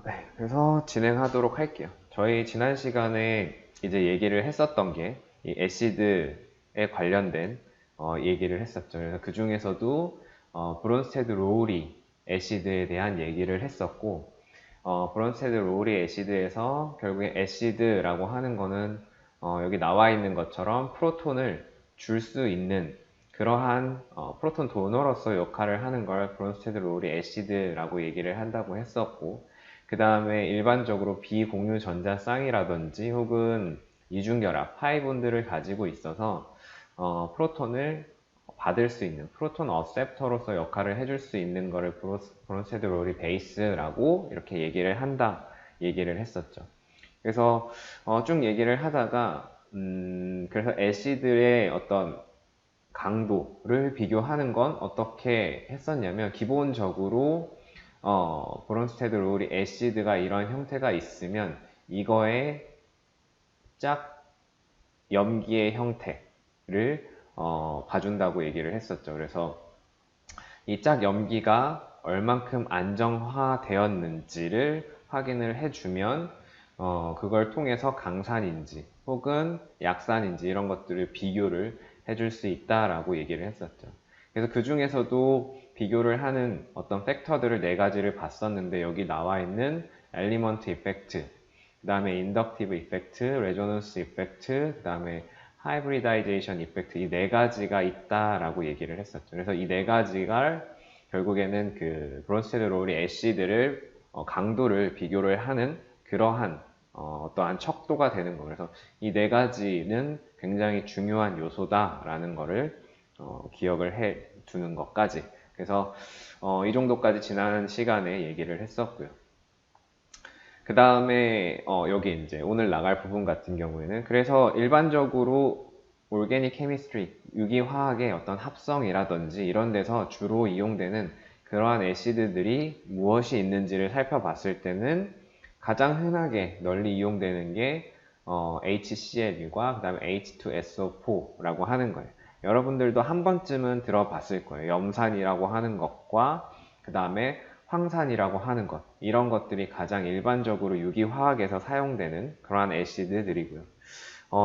네. 그래서 진행하도록 할게요. 저희 지난 시간에 이제 얘기를 했었던 게 이 애시드에 관련된 얘기를 했었죠. 그래서 그 중에서도 브론스테드 로우리 애시드에 대한 얘기를 했었고, 브론스테드 로우리 애시드에서 결국에 애시드라고 하는 거는 여기 나와 있는 것처럼 프로톤을 줄 수 있는 그러한 프로톤 도너로서 역할을 하는 걸 브론스테드 로우리 애시드라고 얘기를 한다고 했었고, 그 다음에 일반적으로 비공유 전자 쌍이라든지 혹은 이중결합 파이본드를 가지고 있어서 프로톤을 받을 수 있는 프로톤 어셉터로서 역할을 해줄 수 있는 거를 브론스테드 로우리 베이스라고 이렇게 얘기를 한다 얘기를 했었죠. 그래서 쭉 얘기를 하다가 그래서 애시드의 어떤 강도를 비교하는 건 어떻게 했었냐면, 기본적으로 브론스테드 롤이 애시드가 이런 형태가 있으면 이거의 짝 염기의 형태를 봐준다고 얘기를 했었죠. 그래서 이 짝 염기가 얼만큼 안정화되었는지를 확인을 해주면 그걸 통해서 강산인지 혹은 약산인지 이런 것들을 비교를 해줄 수 있다라고 얘기를 했었죠. 그래서 그 중에서도 비교를 하는 어떤 팩터들을 네 가지를 봤었는데, 여기 나와 있는 엘리먼트 이펙트, 그 다음에 인덕티브 이펙트, 레조넌스 이펙트, 그 다음에 하이브리다이제이션 이펙트, 이 네 가지가 있다라고 얘기를 했었죠. 그래서 이 네 가지가 결국에는 그 브론스테드 롤이 애시드를 강도를 비교를 하는 그러한 어떠한 척도가 되는 거. 그래서 이 네 가지는 굉장히 중요한 요소다라는 거를 기억을 해 두는 것까지. 그래서 이 정도까지 지난 시간에 얘기를 했었고요. 그 다음에 여기 이제 오늘 나갈 부분 같은 경우에는, 그래서 일반적으로 올게닉 케미스트리, 유기화학의 어떤 합성이라든지 이런 데서 주로 이용되는 그러한 애시드들이 무엇이 있는지를 살펴봤을 때는 가장 흔하게 널리 이용되는 게 HCl과 그 다음에 H2SO4라고 하는 거예요. 여러분들도 한 번쯤은 들어봤을 거예요. 염산이라고 하는 것과 그 다음에 황산이라고 하는 것, 이런 것들이 가장 일반적으로 유기화학에서 사용되는 그러한 애시드들이고요.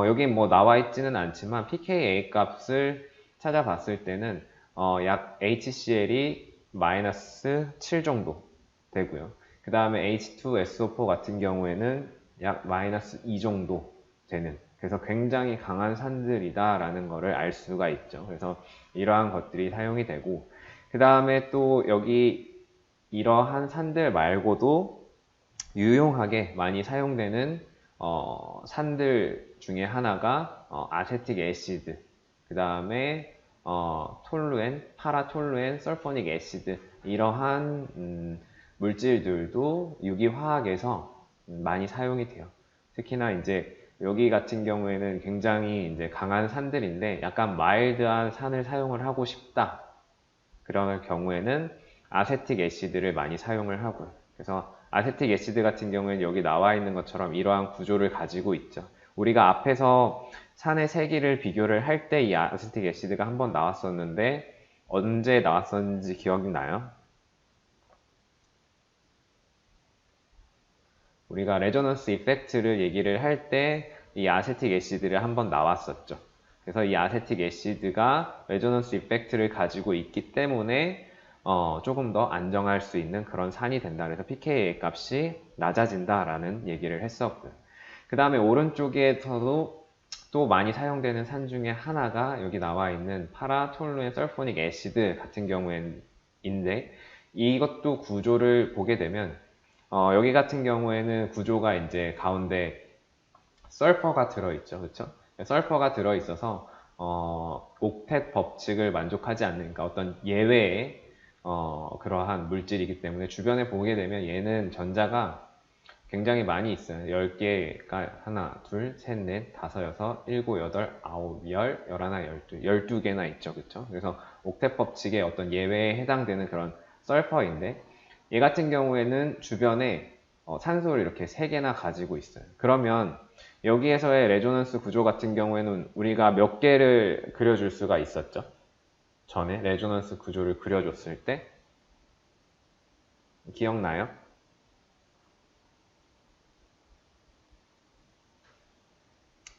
여기 뭐 나와 있지는 않지만 pKa 값을 찾아봤을 때는 약 HCl이 마이너스 7 정도 되고요. 그 다음에 H2SO4 같은 경우에는 약 마이너스 2 정도 되는, 그래서 굉장히 강한 산들이다라는 것을 알 수가 있죠. 그래서 이러한 것들이 사용이 되고, 그 다음에 또 여기 이러한 산들 말고도 유용하게 많이 사용되는 산들 중에 하나가 아세틱 애시드, 그 다음에 톨루엔, 파라톨루엔, 설포닉 애시드, 이러한 물질들도 유기화학에서 많이 사용이 돼요. 특히나 이제 여기 같은 경우에는 굉장히 이제 강한 산들인데 약간 마일드한 산을 사용을 하고 싶다, 그런 경우에는 아세틱 애시드를 많이 사용을 하고요. 그래서 아세틱 애시드 같은 경우에는 여기 나와 있는 것처럼 이러한 구조를 가지고 있죠. 우리가 앞에서 산의 세기를 비교를 할 때 이 아세틱 애시드가 한번 나왔었는데 언제 나왔었는지 기억이 나요? 우리가 레조넌스 이펙트를 얘기를 할 때 이 아세틱 애시드를 한번 나왔었죠. 그래서 이 아세틱 애시드가 레조넌스 이펙트를 가지고 있기 때문에 조금 더 안정할 수 있는 그런 산이 된다. 그래서 pKa 값이 낮아진다라는 얘기를 했었고요. 그 다음에 오른쪽에서도 또 많이 사용되는 산 중에 하나가 여기 나와 있는 파라톨루엔 설포닉 애시드 같은 경우인데, 이것도 구조를 보게 되면 여기 같은 경우에는 구조가 이제 가운데 설퍼가 들어있죠. 그렇죠? 설퍼가 들어있어서 옥텟 법칙을 만족하지 않는, 그러니까 어떤 예외의 그러한 물질이기 때문에 주변에 보게 되면 얘는 전자가 굉장히 많이 있어요. 10개가 하나, 둘, 셋, 넷, 다섯, 여섯, 일곱, 여덟, 아홉, 열, 열하나, 열두, 12개나 있죠. 그렇죠? 그래서 옥텟 법칙의 어떤 예외에 해당되는 그런 설퍼인데, 얘 같은 경우에는 주변에 산소를 이렇게 3개나 가지고 있어요. 그러면 여기에서의 레조넌스 구조 같은 경우에는 우리가 몇 개를 그려줄 수가 있었죠? 전에 레조넌스 구조를 그려줬을 때 기억나요?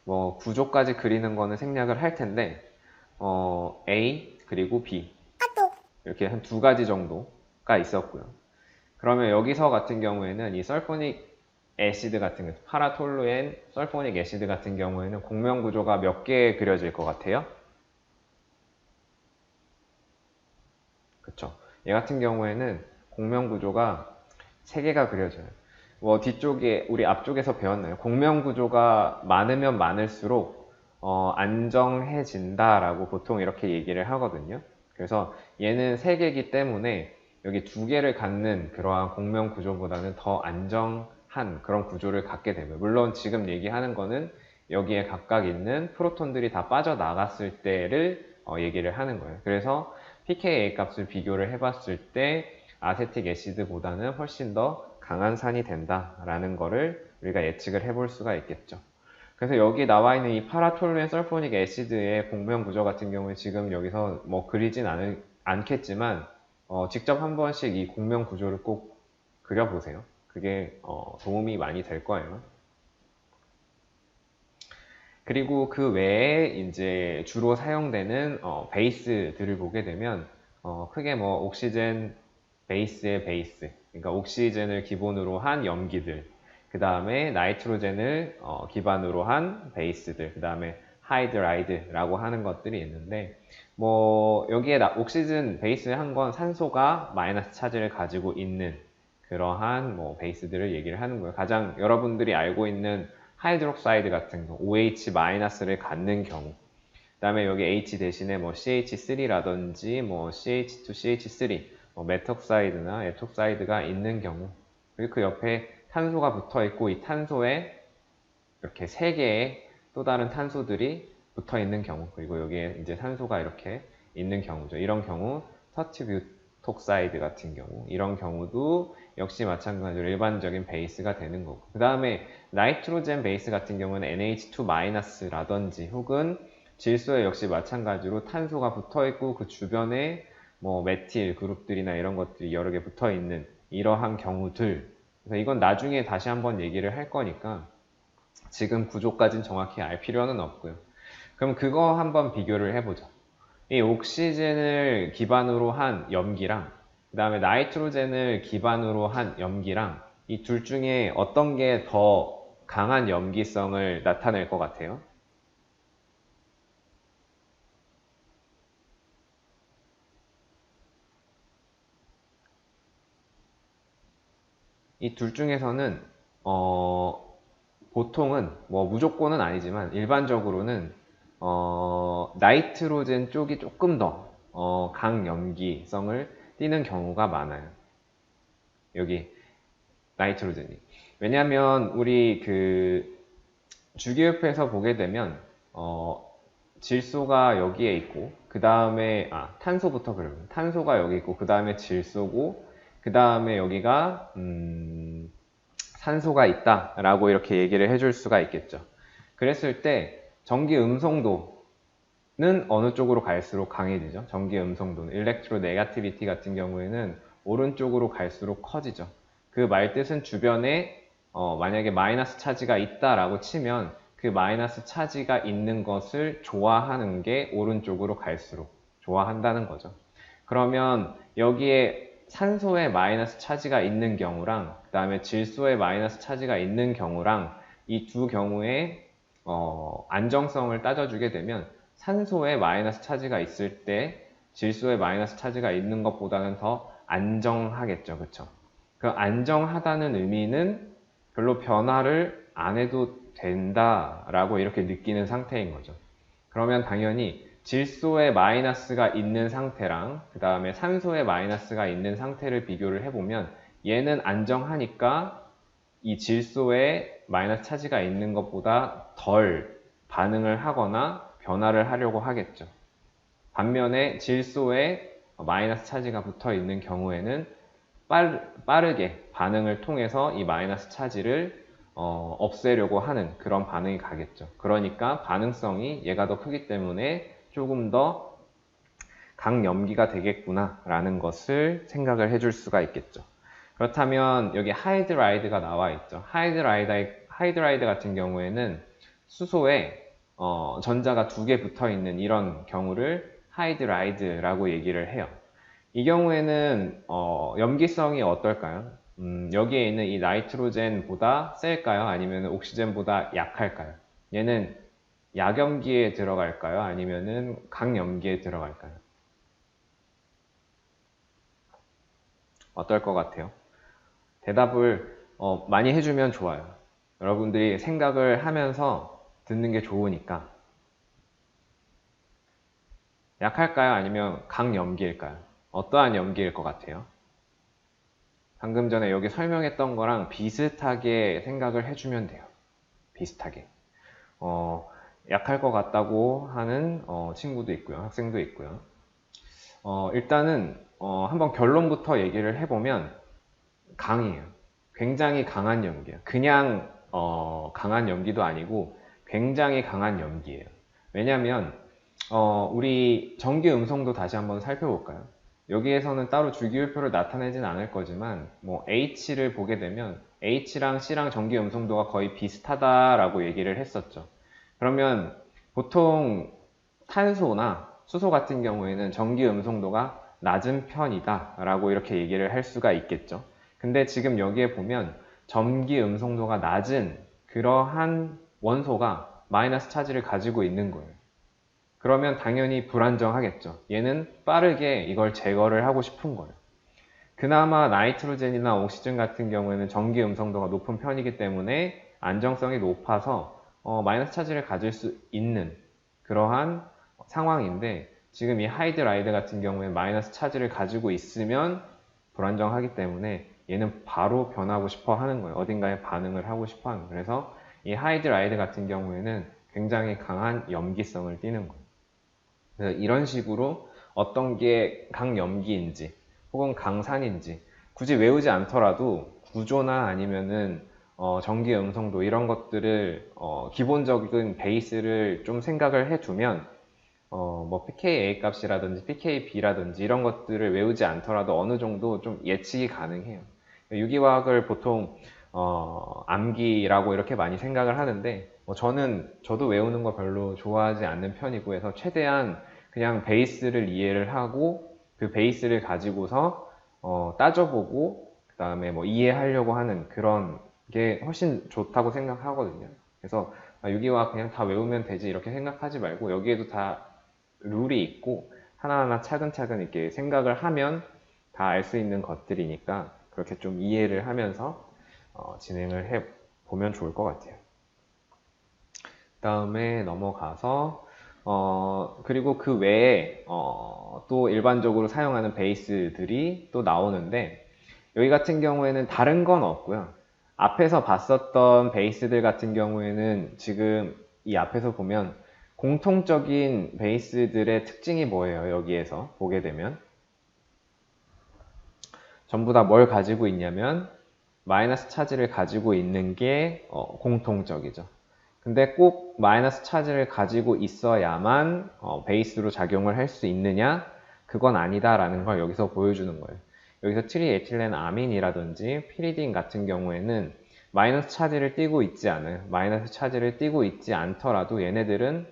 뭐 구조까지 그리는 거는 생략을 할 텐데 A 그리고 B 이렇게 한 두 가지 정도가 있었고요. 그러면 여기서 같은 경우에는 이 설포닉 애시드 같은 경우, 파라톨루엔 설포닉 애시드 같은 경우에는 공명 구조가 몇 개 그려질 것 같아요? 그쵸? 얘 같은 경우에는 공명 구조가 3개가 그려져요. 뭐 뒤쪽에 우리 앞쪽에서 배웠나요? 공명 구조가 많으면 많을수록 안정해진다라고 보통 이렇게 얘기를 하거든요. 그래서 얘는 3개이기 때문에 여기 2개를 갖는 그러한 공명 구조보다는 더 안정한 그런 구조를 갖게 되고요. 물론 지금 얘기하는 거는 여기에 각각 있는 프로톤들이 다 빠져나갔을 때를 얘기를 하는 거예요. 그래서 pKa 값을 비교를 해봤을 때 아세틱 애시드보다는 훨씬 더 강한 산이 된다라는 거를 우리가 예측을 해볼 수가 있겠죠. 그래서 여기 나와 있는 이 파라톨루엔 설포닉 애시드의 공명 구조 같은 경우에 지금 여기서 뭐 그리진 않겠지만 직접 한 번씩 이 공명 구조를 꼭 그려보세요. 그게 도움이 많이 될 거예요. 그리고 그 외에 이제 주로 사용되는 베이스들을 보게 되면 크게 뭐 옥시젠 베이스의 베이스, 그러니까 옥시젠을 기본으로 한 염기들, 그 다음에 나이트로젠을 기반으로 한 베이스들, 그 다음에 하이드라이드라고 하는 것들이 있는데 뭐 여기에 옥시즌 베이스를 한 건 산소가 마이너스 차지를 가지고 있는 그러한 뭐 베이스들을 얘기를 하는 거예요. 가장 여러분들이 알고 있는 하이드록사이드 같은 경우 OH-를 갖는 경우, 그 다음에 여기 H 대신에 뭐 CH3라든지 뭐 CH2, CH3, 뭐 메톡사이드나 에톡사이드가 있는 경우, 그리고 그 옆에 탄소가 붙어 있고 이 탄소에 이렇게 3개의 또 다른 탄소들이 붙어 있는 경우, 그리고 여기에 이제 산소가 이렇게 있는 경우죠. 이런 경우 터치뷰톡사이드 같은 경우, 이런 경우도 역시 마찬가지로 일반적인 베이스가 되는 거고, 그 다음에 나이트로젠 베이스 같은 경우는 NH2-라든지 혹은 질소에 역시 마찬가지로 탄소가 붙어 있고 그 주변에 뭐 메틸 그룹들이나 이런 것들이 여러 개 붙어 있는 이러한 경우들. 그래서 이건 나중에 다시 한번 얘기를 할 거니까 지금 구조까지는 정확히 알 필요는 없고요. 그럼 그거 한번 비교를 해보죠. 이 옥시젠을 기반으로 한 염기랑 그 다음에 나이트로젠을 기반으로 한 염기랑 이 둘 중에 어떤 게 더 강한 염기성을 나타낼 것 같아요? 이 둘 중에서는 보통은 뭐 무조건은 아니지만 일반적으로는 나이트로젠 쪽이 조금 더 강염기성을 띠는 경우가 많아요. 여기 나이트로젠이. 왜냐하면 우리 그 주기율표에서 보게 되면 질소가 여기에 있고 그 다음에 탄소부터 그러면 탄소가 여기 있고 그 다음에 질소고 그 다음에 여기가 산소가 있다라고 이렇게 얘기를 해줄 수가 있겠죠. 그랬을 때 전기 음성도는 어느 쪽으로 갈수록 강해지죠. 전기 음성도는 일렉트로 네가티비티 같은 경우에는 오른쪽으로 갈수록 커지죠. 그 말뜻은 주변에 만약에 마이너스 차지가 있다라고 치면 그 마이너스 차지가 있는 것을 좋아하는 게 오른쪽으로 갈수록 좋아한다는 거죠. 그러면 여기에 산소에 마이너스 차지가 있는 경우랑 그 다음에 질소에 마이너스 차지가 있는 경우랑 이 두 경우에 안정성을 따져주게 되면 산소에 마이너스 차지가 있을 때 질소에 마이너스 차지가 있는 것보다는 더 안정하겠죠. 그쵸? 그 안정하다는 의미는 별로 변화를 안 해도 된다라고 이렇게 느끼는 상태인 거죠. 그러면 당연히 질소에 마이너스가 있는 상태랑 그 다음에 산소에 마이너스가 있는 상태를 비교를 해보면 얘는 안정하니까 이 질소에 마이너스 차지가 있는 것보다 덜 반응을 하거나 변화를 하려고 하겠죠. 반면에 질소에 마이너스 차지가 붙어 있는 경우에는 빠르게 반응을 통해서 이 마이너스 차지를 없애려고 하는 그런 반응이 가겠죠. 그러니까 반응성이 얘가 더 크기 때문에 조금 더 강염기가 되겠구나 라는 것을 생각을 해줄 수가 있겠죠. 그렇다면 여기 하이드라이드가 나와 있죠. 하이드라이드 같은 경우에는 수소에 전자가 두 개 붙어 있는 이런 경우를 하이드라이드라고 얘기를 해요. 이 경우에는 염기성이 어떨까요? 여기에 있는 이 나이트로젠보다 셀까요? 아니면 옥시젠보다 약할까요? 얘는 약염기에 들어갈까요? 아니면은 강염기에 들어갈까요? 어떨 것 같아요? 대답을 많이 해주면 좋아요. 여러분들이 생각을 하면서 듣는 게 좋으니까. 약할까요? 아니면 강염기일까요? 어떠한 염기일 것 같아요? 방금 전에 여기 설명했던 거랑 비슷하게 생각을 해주면 돼요. 비슷하게. 약할 것 같다고 하는 친구도 있고요. 학생도 있고요. 일단은 한번 결론부터 얘기를 해보면 강해요. 굉장히 강한 염기예요. 그냥 강한 염기도 아니고 굉장히 강한 염기예요. 왜냐하면 우리 전기 음성도 다시 한번 살펴볼까요? 여기에서는 따로 주기율표를 나타내진 않을 거지만 뭐 H를 보게 되면 H랑 C랑 전기 음성도가 거의 비슷하다라고 얘기를 했었죠. 그러면 보통 탄소나 수소 같은 경우에는 전기 음성도가 낮은 편이다 라고 이렇게 얘기를 할 수가 있겠죠. 근데 지금 여기에 보면 전기 음성도가 낮은 그러한 원소가 마이너스 차지를 가지고 있는 거예요. 그러면 당연히 불안정하겠죠. 얘는 빠르게 이걸 제거를 하고 싶은 거예요. 그나마 나이트로젠이나 옥시즌 같은 경우에는 전기 음성도가 높은 편이기 때문에 안정성이 높아서 마이너스 차지를 가질 수 있는 그러한 상황인데 지금 이 하이드라이드 같은 경우에 마이너스 차지를 가지고 있으면 불안정하기 때문에 얘는 바로 변하고 싶어 하는 거예요. 어딘가에 반응을 하고 싶어 하는 거예요. 그래서 이 하이드라이드 같은 경우에는 굉장히 강한 염기성을 띠는 거예요. 그래서 이런 식으로 어떤 게 강염기인지 혹은 강산인지 굳이 외우지 않더라도 구조나 아니면은 전기 음성도 이런 것들을 기본적인 베이스를 좀 생각을 해두면 뭐 pKa 값이라든지 pKb라든지 이런 것들을 외우지 않더라도 어느 정도 좀 예측이 가능해요. 유기화학을 보통 암기라고 이렇게 많이 생각을 하는데 저도 외우는 거 별로 좋아하지 않는 편이고 해서 최대한 그냥 베이스를 이해를 하고 그 베이스를 가지고서 따져보고 그 다음에 뭐 이해하려고 하는 그런 게 훨씬 좋다고 생각하거든요. 그래서 유기화학 그냥 다 외우면 되지 이렇게 생각하지 말고 여기에도 다 룰이 있고 하나하나 차근차근 이렇게 생각을 하면 다 알 수 있는 것들이니까 그렇게 좀 이해를 하면서 진행을 해 보면 좋을 것 같아요. 다음에 넘어가서 그리고 그 외에 또 일반적으로 사용하는 베이스들이 또 나오는데 여기 같은 경우에는 다른 건 없고요. 앞에서 봤었던 베이스들 같은 경우에는 지금 이 앞에서 보면 공통적인 베이스들의 특징이 뭐예요? 여기에서 보게 되면 전부 다 뭘 가지고 있냐면 마이너스 차지를 가지고 있는 게 공통적이죠. 근데 꼭 마이너스 차지를 가지고 있어야만 베이스로 작용을 할 수 있느냐? 그건 아니다라는 걸 여기서 보여주는 거예요. 여기서 트리에틸렌 아민이라든지 피리딘 같은 경우에는 마이너스 차지를 띠고 있지 않아요. 마이너스 차지를 띠고 있지 않더라도 얘네들은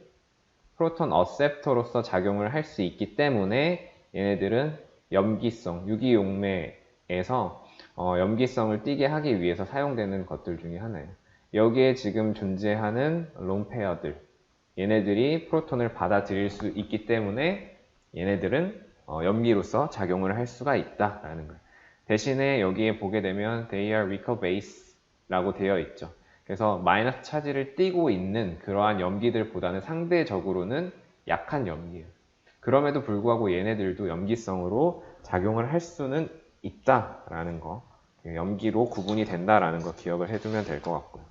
프로톤 어셉터로서 작용을 할 수 있기 때문에 얘네들은 염기성, 유기용매에서 염기성을 띠게 하기 위해서 사용되는 것들 중에 하나예요. 여기에 지금 존재하는 론페어들, 얘네들이 프로톤을 받아들일 수 있기 때문에 얘네들은 염기로서 작용을 할 수가 있다라는 거예요. 대신에 여기에 보게 되면 they are weaker base라고 되어 있죠. 그래서 마이너스 차지를 띠고 있는 그러한 염기들보다는 상대적으로는 약한 염기예요. 그럼에도 불구하고 얘네들도 염기성으로 작용을 할 수는 있다라는 거, 염기로 구분이 된다라는 거 기억을 해두면 될 것 같고요.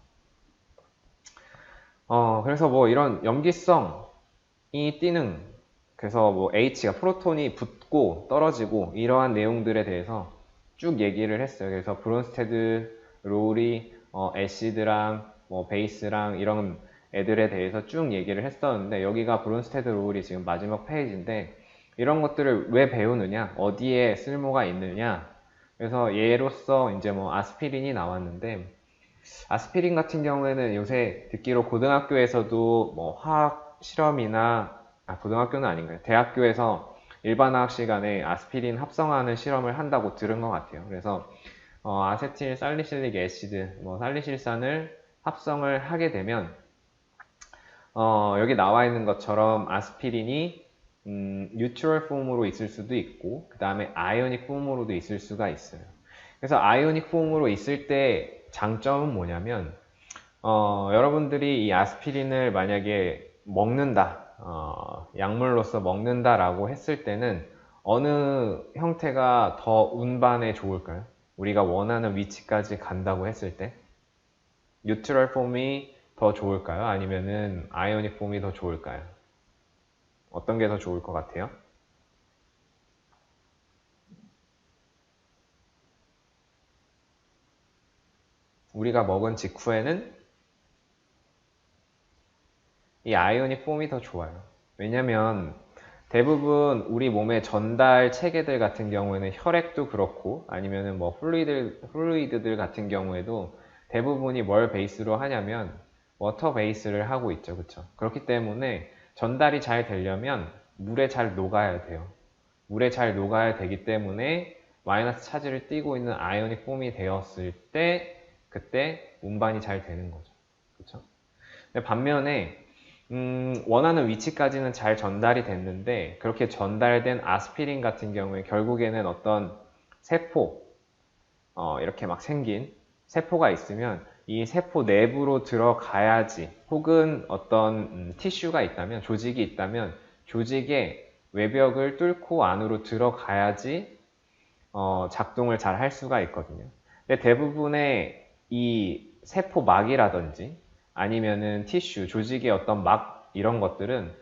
그래서 뭐 이런 염기성이 띠는 그래서 뭐 H가 프로톤이 붙고 떨어지고 이러한 내용들에 대해서 쭉 얘기를 했어요. 그래서 브론스테드, 롤이 애시드랑 뭐 베이스랑 이런 애들에 대해서 쭉 얘기를 했었는데 여기가 브론스테드 롤이 지금 마지막 페이지인데 이런 것들을 왜 배우느냐, 어디에 쓸모가 있느냐. 그래서 예로서 이제 뭐 아스피린이 나왔는데 아스피린 같은 경우에는 요새 듣기로 고등학교에서도 뭐 화학 실험이나, 고등학교는 아닌가요? 대학교에서 일반화학 시간에 아스피린 합성하는 실험을 한다고 들은 것 같아요. 그래서 아세틸 살리실릭 애시드, 뭐 살리실산을 합성을 하게 되면 여기 나와 있는 것처럼 아스피린이 뉴트럴 폼으로 있을 수도 있고 그 다음에 아이오닉 폼으로도 있을 수가 있어요. 그래서 아이오닉 폼으로 있을 때 장점은 뭐냐면 여러분들이 이 아스피린을 만약에 먹는다, 약물로서 먹는다라고 했을 때는 어느 형태가 더 운반에 좋을까요? 우리가 원하는 위치까지 간다고 했을 때 뉴트럴 폼이 더 좋을까요? 아니면은 아이오닉 폼이 더 좋을까요? 어떤 게 더 좋을 것 같아요? 우리가 먹은 직후에는 이 아이오닉 폼이 더 좋아요. 왜냐면 대부분 우리 몸의 전달 체계들 같은 경우에는 혈액도 그렇고 아니면은 뭐 플루이드들 같은 경우에도 대부분이 뭘 베이스로 하냐면 워터 베이스를 하고 있죠. 그쵸? 그렇기 때문에 전달이 잘 되려면 물에 잘 녹아야 돼요. 물에 잘 녹아야 되기 때문에 마이너스 차지를 띠고 있는 아이오닉 폼이 되었을 때 그때 운반이 잘 되는 거죠. 그쵸? 근데 반면에 원하는 위치까지는 잘 전달이 됐는데 그렇게 전달된 아스피린 같은 경우에 결국에는 어떤 세포, 이렇게 막 생긴 세포가 있으면 이 세포 내부로 들어가야지 혹은 어떤 티슈가 있다면 조직이 있다면 조직의 외벽을 뚫고 안으로 들어가야지 작동을 잘 할 수가 있거든요. 근데 대부분의 이 세포막이라든지 아니면은 티슈, 조직의 어떤 막 이런 것들은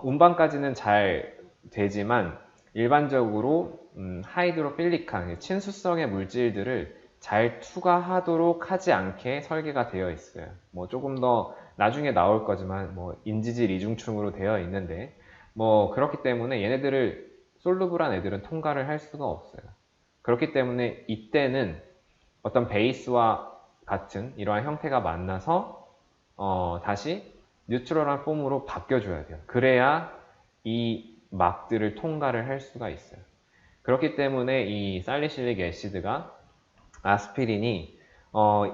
운반까지는 잘 되지만 일반적으로 하이드로필릭한 친수성의 물질들을 잘 투과하도록 하지 않게 설계가 되어 있어요. 뭐 조금 더 나중에 나올 거지만 뭐 인지질 이중충으로 되어 있는데 뭐 그렇기 때문에 얘네들을 솔루블한 애들은 통과를 할 수가 없어요. 그렇기 때문에 이때는 어떤 베이스와 같은 이러한 형태가 만나서 다시 뉴트럴한 폼으로 바뀌어줘야 돼요. 그래야 이 막들을 통과를 할 수가 있어요. 그렇기 때문에 이 살리실릭 애시드가 아스피린이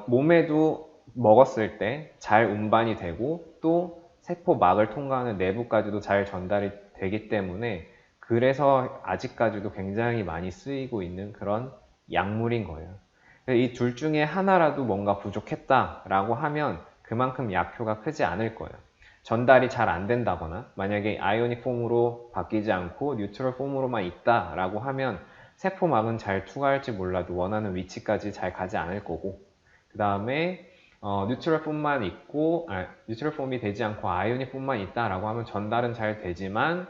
몸에도 먹었을 때 잘 운반이 되고 또 세포막을 통과하는 내부까지도 잘 전달이 되기 때문에 그래서 아직까지도 굉장히 많이 쓰이고 있는 그런 약물인 거예요. 이 둘 중에 하나라도 뭔가 부족했다라고 하면 그만큼 약효가 크지 않을 거예요. 전달이 잘 안 된다거나 만약에 아이오닉 폼으로 바뀌지 않고 뉴트럴 폼으로만 있다라고 하면 세포막은 잘 투과할지 몰라도 원하는 위치까지 잘 가지 않을 거고 그 다음에 뉴트럴 폼만 있고 뉴트럴 폼이 되지 않고 아이오닉 폼만 있다라고 하면 전달은 잘 되지만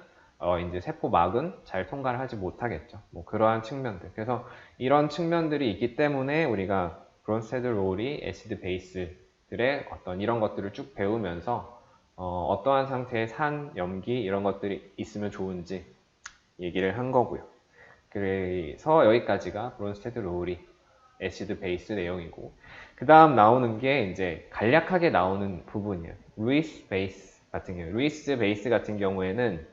이제 세포막은 잘 통과를 하지 못하겠죠. 뭐 그러한 측면들. 그래서 이런 측면들이 있기 때문에 우리가 브론스테드 로리 애시드 베이스들의 어떤 이런 것들을 쭉 배우면서 어떠한 상태의 산, 염기 이런 것들이 있으면 좋은지 얘기를 한 거고요. 그래서 여기까지가 브론스테드 로리 애시드 베이스 내용이고 그 다음 나오는 게 이제 간략하게 나오는 부분이에요. 루이스 베이스 같은 경우 루이스 베이스 같은 경우에는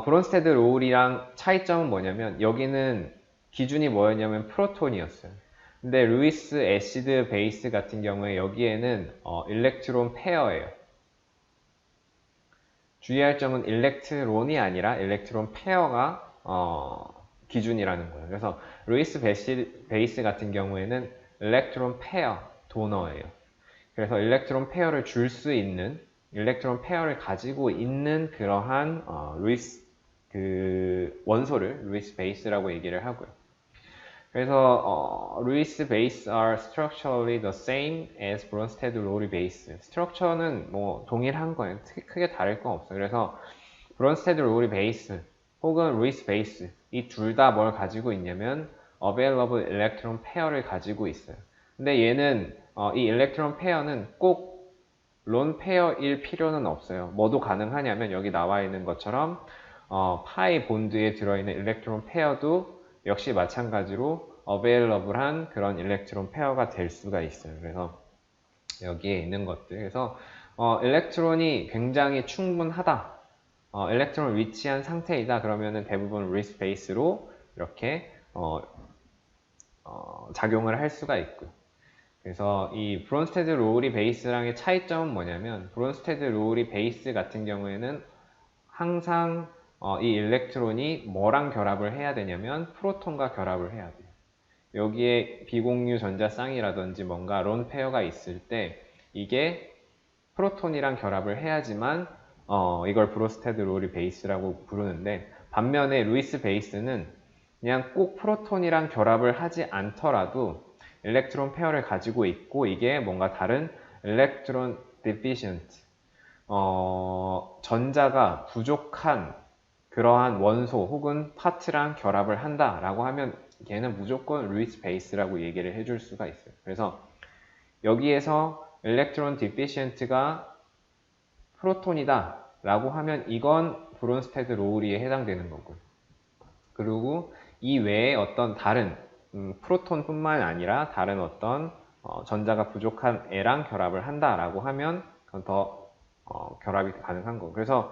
브론스테드 로울이랑 차이점은 뭐냐면 여기는 기준이 뭐였냐면 프로톤이었어요. 근데 루이스 애시드 베이스 같은 경우에 여기에는 일렉트론 페어예요. 주의할 점은 일렉트론이 아니라 일렉트론 페어가 기준이라는 거예요. 그래서 루이스 베이스 같은 경우에는 일렉트론 페어 도너예요. 그래서 일렉트론 페어를 줄 수 있는 일렉트론 페어를 가지고 있는 그러한 루이스 그 원소를 루이스 베이스라고 얘기를 하고요. 그래서 루이스 베이스 are structurally the same as 브론스테드 로리 베이스. 스트럭처는 뭐 동일한 거예요. 크게 다를 건 없어요. 그래서 브론스테드 로리 베이스 혹은 루이스 베이스 이 둘 다 뭘 가지고 있냐면 available electron pair를 가지고 있어요. 근데 얘는 이 일렉트론 페어는 꼭 론 페어일 필요는 없어요. 뭐도 가능하냐면 여기 나와 있는 것처럼 파이 본드에 들어있는 일렉트론 페어도 역시 마찬가지로 available한 그런 일렉트론 페어가 될 수가 있어요. 그래서 여기에 있는 것들. 그래서 일렉트론이 굉장히 충분하다. 일렉트론 위치한 상태이다. 그러면은 대부분 리스 베이스로 이렇게 작용을 할 수가 있고요. 그래서 이 브론스테드 로우리 베이스랑의 차이점은 뭐냐면 브론스테드 로우리 베이스 같은 경우에는 항상 이 일렉트론이 뭐랑 결합을 해야 되냐면 프로톤과 결합을 해야 돼요. 여기에 비공유 전자 쌍이라든지 뭔가 론 페어가 있을 때 이게 프로톤이랑 결합을 해야지만 이걸 브론스테드 로우리 베이스라고 부르는데, 반면에 루이스 베이스는 그냥 꼭 프로톤이랑 결합을 하지 않더라도 일렉트론 페어를 가지고 있고 이게 뭔가 다른 일렉트론 deficient, 전자가 부족한 그러한 원소 혹은 파트랑 결합을 한다라고 하면 걔는 무조건 루이스 베이스라고 얘기를 해줄 수가 있어요. 그래서 여기에서 일렉트론 디피시언트가 프로톤이다 라고 하면 이건 브론스테드 로우리에 해당되는 거고요. 그리고 이 외에 어떤 다른 프로톤뿐만 아니라 다른 어떤 전자가 부족한 애랑 결합을 한다라고 하면 그건 더 결합이 가능한 거고. 그래서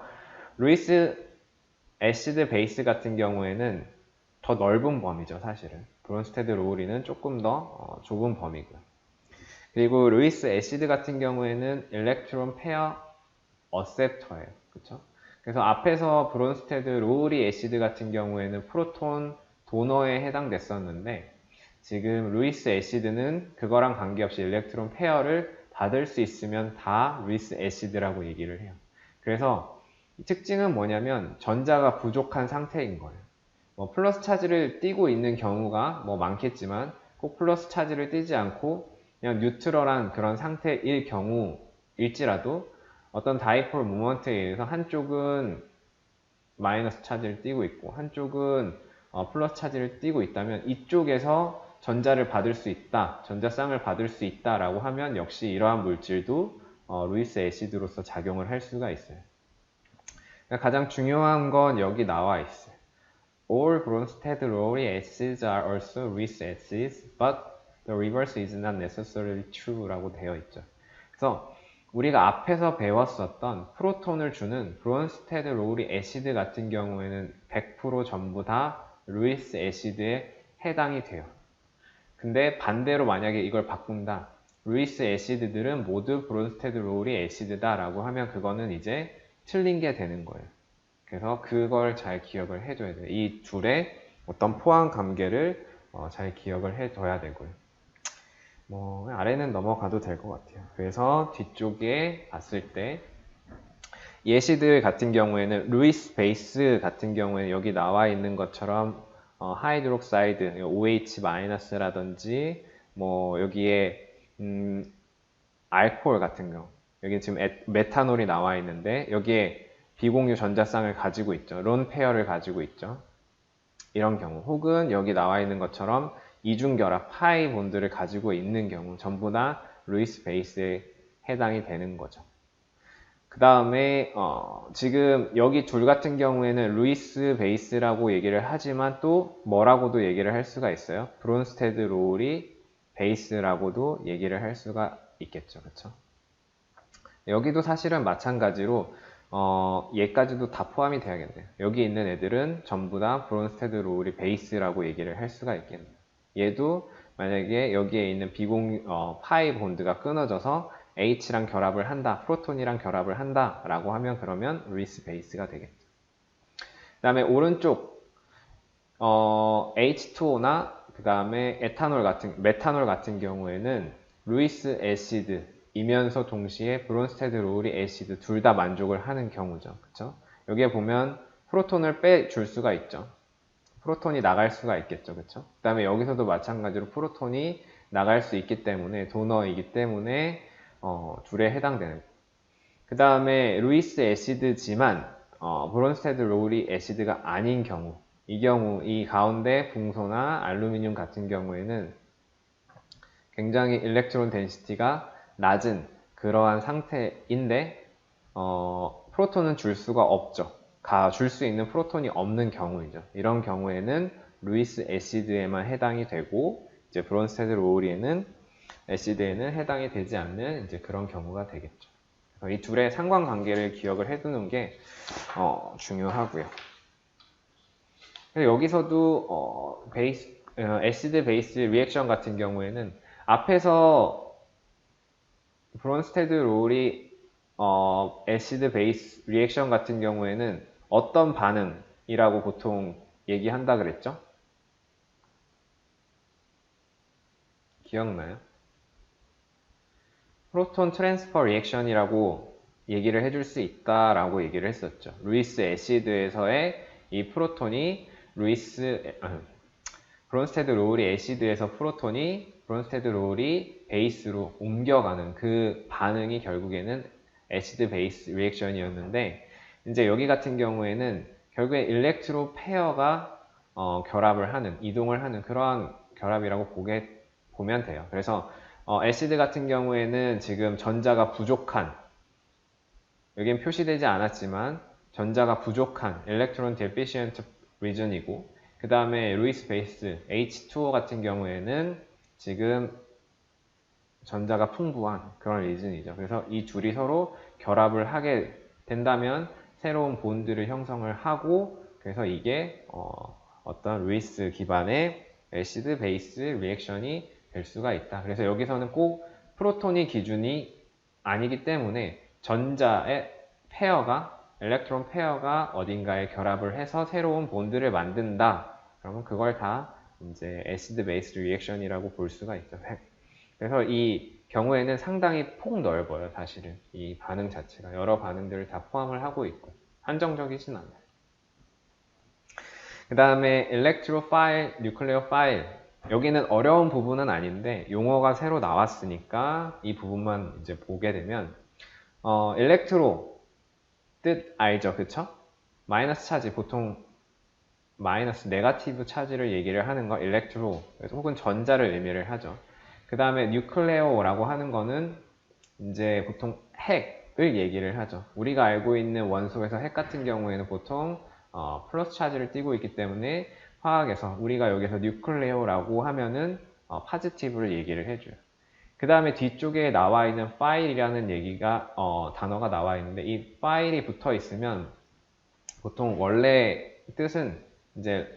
루이스 애시드 베이스 같은 경우에는 더 넓은 범위죠, 사실은. 브론스테드 로우리는 조금 더 좁은 범위고요. 그리고 루이스 애시드 같은 경우에는 일렉트론 페어 어셉터예요. 그쵸? 그래서 앞에서 브론스테드 로우리 애시드 같은 경우에는 프로톤 도너에 해당됐었는데 지금 루이스 애시드는 그거랑 관계없이 일렉트론 페어를 받을 수 있으면 다 루이스 애시드라고 얘기를 해요. 그래서 이 특징은 뭐냐면 전자가 부족한 상태인 거예요. 뭐 플러스 차지를 띠고 있는 경우가 뭐 많겠지만 꼭 플러스 차지를 띠지 않고 그냥 뉴트럴한 그런 상태일 경우일지라도 어떤 다이폴 모먼트에 의해서 한쪽은 마이너스 차지를 띠고 있고 한쪽은 플러스 차지를 띠고 있다면 이쪽에서 전자를 받을 수 있다, 전자쌍을 받을 수 있다라고 하면 역시 이러한 물질도 루이스 애시드로서 작용을 할 수가 있어요. 그러니까 가장 중요한 건 여기 나와 있어요. All Bronsted Lowry acids are also Lewis acids, but the reverse is not necessarily true 라고 되어 있죠. 그래서 우리가 앞에서 배웠었던 프로톤을 주는 브론스테드 로우리 애시드 같은 경우에는 100% 전부 다 루이스 애시드에 해당이 돼요. 근데 반대로 만약에 이걸 바꾼다. 루이스 애시드들은 모두 브론스테드 로우리 애시드다 라고 하면 그거는 이제 틀린 게 되는 거예요. 그래서 그걸 잘 기억을 해줘야 돼요. 이 둘의 어떤 포함 관계를 잘 기억을 해둬야 되고요. 뭐 아래는 넘어가도 될 것 같아요. 그래서 뒤쪽에 봤을 때 예시들 같은 경우에는 루이스 베이스 같은 경우에는 여기 나와 있는 것처럼 하이드록사이드 OH-라든지 뭐 여기에 알코올 같은 경우 여기 지금 메탄올이 나와 있는데 여기에 비공유 전자쌍을 가지고 있죠. 론 페어를 가지고 있죠. 이런 경우 혹은 여기 나와 있는 것처럼 이중결합 파이 본드를 가지고 있는 경우 전부 다 루이스 베이스에 해당이 되는 거죠. 그 다음에 지금 여기 둘 같은 경우에는 루이스 베이스라고 얘기를 하지만 또 뭐라고도 얘기를 할 수가 있어요. 브론스테드 로우리 베이스라고도 얘기를 할 수가 있겠죠. 그렇죠? 여기도 사실은 마찬가지로 얘까지도 다 포함이 돼야겠네요. 여기 있는 애들은 전부 다 브론스테드 로우리 베이스라고 얘기를 할 수가 있겠네요. 얘도 만약에 여기에 있는 파이 본드가 끊어져서 H랑 결합을 한다, 프로톤이랑 결합을 한다 라고 하면 그러면 루이스 베이스가 되겠죠. 그 다음에 오른쪽 H2O나 그 다음에 메탄올 같은 경우에는 루이스 애시드 이면서 동시에 브론스테드 로우리 애시드 둘 다 만족을 하는 경우죠. 그쵸? 여기에 보면 프로톤을 빼줄 수가 있죠. 프로톤이 나갈 수가 있겠죠. 그쵸? 그 다음에 여기서도 마찬가지로 프로톤이 나갈 수 있기 때문에 도너이기 때문에 둘에 해당되는. 그 다음에 루이스 애시드지만 브론스테드 로우리 애시드가 아닌 경우 이 경우 이 가운데 붕소나 알루미늄 같은 경우에는 굉장히 일렉트론 덴시티가 낮은 그러한 상태인데 프로톤은 줄 수가 없죠. 줄 수 있는 프로톤이 없는 경우이죠. 이런 경우에는 루이스 애시드에만 해당이 되고 이제 브론스테드 로우리에는 애시드에는 해당이 되지 않는 이제 그런 경우가 되겠죠. 이 둘의 상관관계를 기억을 해두는 게 중요하고요. 여기서도 애시드 베이스 리액션 같은 경우에는 앞에서 브론스테드 로우리 애시드 베이스 리액션 같은 경우에는 어떤 반응이라고 보통 얘기한다 그랬죠? 기억나요? 프로톤 트랜스퍼 리액션이라고 얘기를 해줄 수 있다라고 얘기를 했었죠. 루이스 애시드에서의 이 프로톤이 브론스테드 로우리 애시드에서 프로톤이 브론스테드 로우리 베이스로 옮겨가는 그 반응이 결국에는 애시드 베이스 리액션이었는데 이제 여기 같은 경우에는 결국에 일렉트로 페어가 결합을 하는, 이동을 하는 그러한 결합이라고 보면 돼요. 그래서 애시드 같은 경우에는 지금 전자가 부족한, 여기엔 표시되지 않았지만 전자가 부족한 electron deficient region이고 그 다음에 루이스 베이스 H2O 같은 경우에는 지금 전자가 풍부한 그런 리즌이죠. 그래서 이 둘이 서로 결합을 하게 된다면 새로운 본드를 형성을 하고 그래서 이게 어떤 루이스 기반의 애시드 베이스 리액션이 될 수가 있다. 그래서 여기서는 꼭 프로톤이 기준이 아니기 때문에 전자의 페어가 일렉트론 페어가 어딘가에 결합을 해서 새로운 본드를 만든다. 그러면 그걸 다 이제 애시드 베이스 리액션이라고 볼 수가 있죠. 그래서 이 경우에는 상당히 폭넓어요. 사실은 이 반응 자체가 여러 반응들을 다 포함을 하고 있고 한정적이진 않아요. 그 다음에 일렉트로파일, 뉴클레오파일 여기는 어려운 부분은 아닌데 용어가 새로 나왔으니까 이 부분만 이제 보게 되면 일렉트로 뜻 알죠, 그쵸? 마이너스 차지 보통 마이너스 네가티브 차지를 얘기를 하는 거 일렉트로 혹은 전자를 의미를 하죠. 그 다음에 뉴클레오라고 하는 거는 이제 보통 핵을 얘기를 하죠. 우리가 알고 있는 원소에서 핵 같은 경우에는 보통 플러스 차지를 띠고 있기 때문에 화학에서 우리가 여기서 뉴클레오라고 하면은 파지티브를 얘기를 해줘요. 그 다음에 뒤쪽에 나와 있는 파일이라는 단어가 나와 있는데 이 파일이 붙어 있으면 보통 원래 뜻은 이제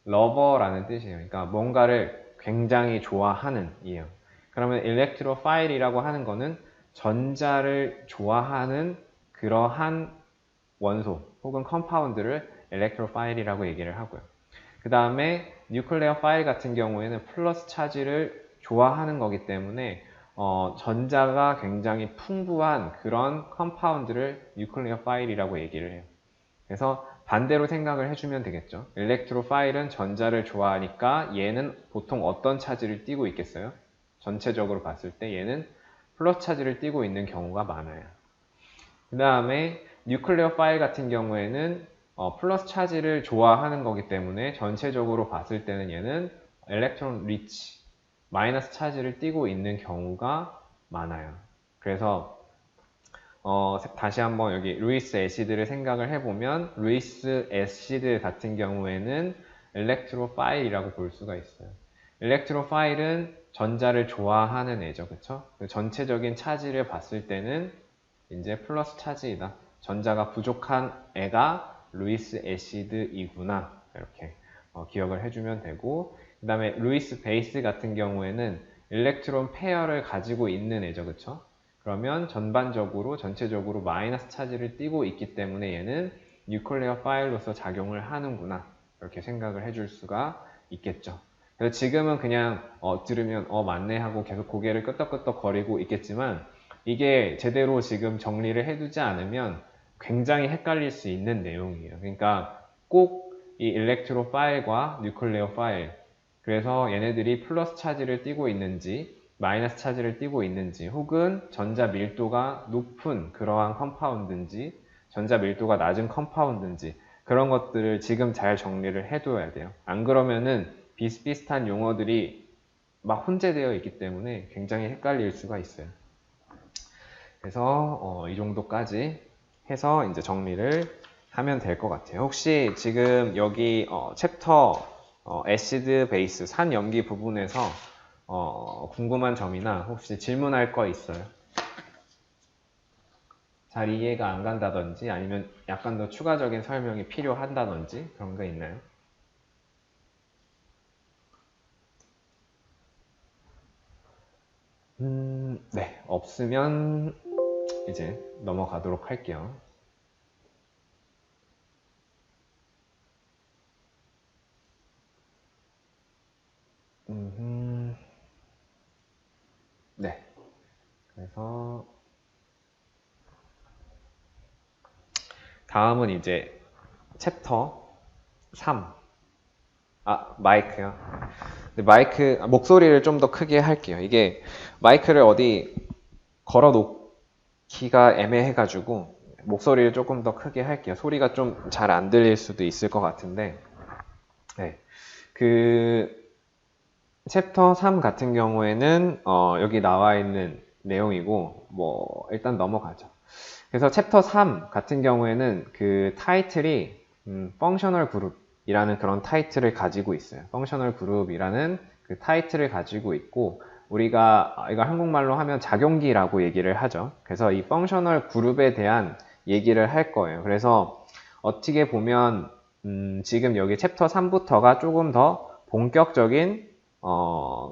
러버라는 뜻이에요. 그러니까 뭔가를 굉장히 좋아하는 이에요. 그러면 일렉트로파일이라고 하는 거는 전자를 좋아하는 그러한 원소 혹은 컴파운드를 일렉트로파일이라고 얘기를 하고요. 그 다음에 뉴클레어 파일 같은 경우에는 플러스 차지를 좋아하는 거기 때문에 전자가 굉장히 풍부한 그런 컴파운드를 뉴클레어 파일이라고 얘기를 해요. 그래서 반대로 생각을 해주면 되겠죠. 일렉트로파일은 전자를 좋아하니까 얘는 보통 어떤 차지를 띠고 있겠어요? 전체적으로 봤을 때 얘는 플러스 차지를 띠고 있는 경우가 많아요. 그 다음에 뉴클레오파일 같은 경우에는 플러스 차지를 좋아하는 거기 때문에 전체적으로 봤을 때는 얘는 엘렉트론 리치, 마이너스 차지를 띠고 있는 경우가 많아요. 그래서 다시 한번 여기 루이스 애시드를 생각을 해보면 루이스 애시드 같은 경우에는 일렉트로파일이라고 볼 수가 있어요. 일렉트로파일은 전자를 좋아하는 애죠, 그쵸? 전체적인 차지를 봤을 때는 이제 플러스 차지이다. 전자가 부족한 애가 루이스 애시드이구나. 이렇게 기억을 해주면 되고 그 다음에 루이스 베이스 같은 경우에는 일렉트론 페어를 가지고 있는 애죠, 그쵸? 그러면 전체적으로 마이너스 차지를 띠고 있기 때문에 얘는 뉴클레어 파일로서 작용을 하는구나. 이렇게 생각을 해줄 수가 있겠죠. 그래서 지금은 그냥 들으면 맞네 하고 계속 고개를 끄덕끄덕 거리고 있겠지만 이게 제대로 지금 정리를 해두지 않으면 굉장히 헷갈릴 수 있는 내용이에요. 그러니까 꼭 이 일렉트로 파일과 뉴클레어 파일 그래서 얘네들이 플러스 차지를 띠고 있는지 마이너스 차지를 띠고 있는지 혹은 전자 밀도가 높은 그러한 컴파운드인지 전자 밀도가 낮은 컴파운드인지 그런 것들을 지금 잘 정리를 해둬야 돼요. 안 그러면은 비슷비슷한 용어들이 막 혼재되어 있기 때문에 굉장히 헷갈릴 수가 있어요. 그래서 이 정도까지 해서 이제 정리를 하면 될 것 같아요. 혹시 지금 여기 챕터 애시드 베이스, 산염기 부분에서 궁금한 점이나 혹시 질문할 거 있어요? 잘 이해가 안 간다든지 아니면 약간 더 추가적인 설명이 필요한다든지 그런 거 있나요? 네, 없으면 이제 넘어가도록 할게요. 네, 그래서 다음은 이제 챕터 3. 마이크요. 목소리를 좀 더 크게 할게요. 이게 마이크를 어디 걸어 놓기가 애매해가지고 목소리를 조금 더 크게 할게요. 소리가 좀 잘 안 들릴 수도 있을 것 같은데, 네. 그 챕터 3 같은 경우에는 여기 나와 있는 내용이고, 뭐 일단 넘어가죠. 그래서 챕터 3 같은 경우에는 그 타이틀이 펑셔널 그룹이라는 그런 타이틀을 가지고 있어요. 펑셔널 그룹이라는 그 타이틀을 가지고 있고, 우리가 이걸 한국말로 하면 작용기라고 얘기를 하죠. 그래서 이 펑셔널 그룹에 대한 얘기를 할 거예요. 그래서 어떻게 보면 지금 여기 챕터 3부터가 조금 더 본격적인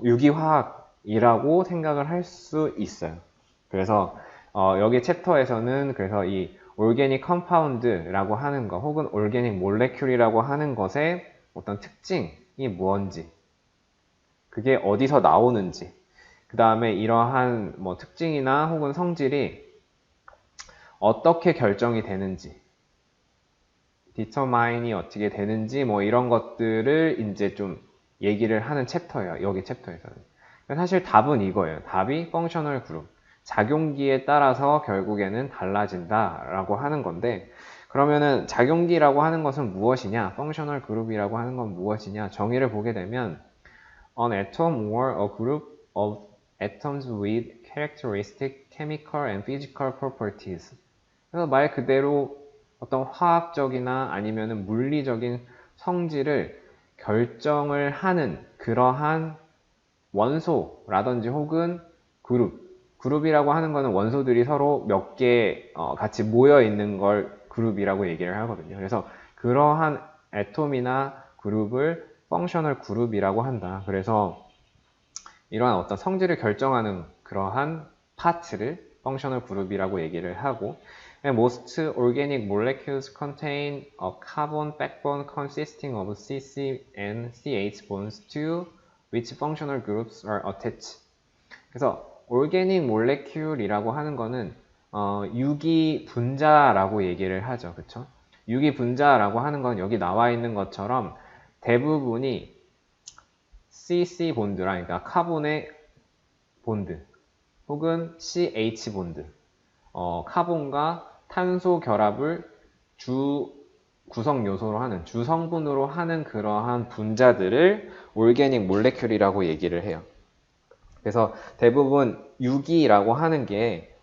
유기화학이라고 생각을 할 수 있어요. 그래서 여기 챕터에서는 그래서 이 올게닉 컴파운드라고 하는 것 혹은 올게닉 몰레큘이라고 하는 것의 어떤 특징이 무언지, 그게 어디서 나오는지, 그 다음에 이러한 뭐 특징이나 혹은 성질이 어떻게 결정이 되는지, 디터마인이 어떻게 되는지 뭐 이런 것들을 이제 좀 얘기를 하는 챕터예요. 여기 챕터에서는. 사실 답은 이거예요. 답이 펑셔널 그룹. 작용기에 따라서 결국에는 달라진다라고 하는 건데, 그러면은 작용기라고 하는 것은 무엇이냐? 펑셔널 그룹이라고 하는 건 무엇이냐? 정의를 보게 되면 an atom or a group of atoms with characteristic chemical and physical properties. 그래서 말 그대로 어떤 화학적이나 아니면은 물리적인 성질을 결정을 하는 그러한 원소라든지 혹은 그룹이라고 하는 거는 원소들이 서로 몇 개 같이 모여 있는 걸 그룹이라고 얘기를 하거든요. 그래서 그러한 애톰이나 그룹을 펑셔널 그룹이라고 한다. 그래서 이러한 어떤 성질을 결정하는 그러한 파트를 펑셔널 그룹이라고 얘기를 하고, most organic molecules contain a carbon backbone consisting of CC and CH bonds to which functional groups are attached. 그래서 organic molecule이라고 하는 거는 유기 분자라고 얘기를 하죠. 그쵸? 유기 분자라고 하는 건 여기 나와 있는 것처럼 대부분이 CC 본드라, 그러니까 카본의 본드 혹은 CH 본드, 카본과 탄소 결합을 주 구성 요소로 하는, 주 성분으로 하는 그러한 분자들을 올게닉 몰레큘이라고 얘기를 해요. 그래서 대부분 유기라고 하는 게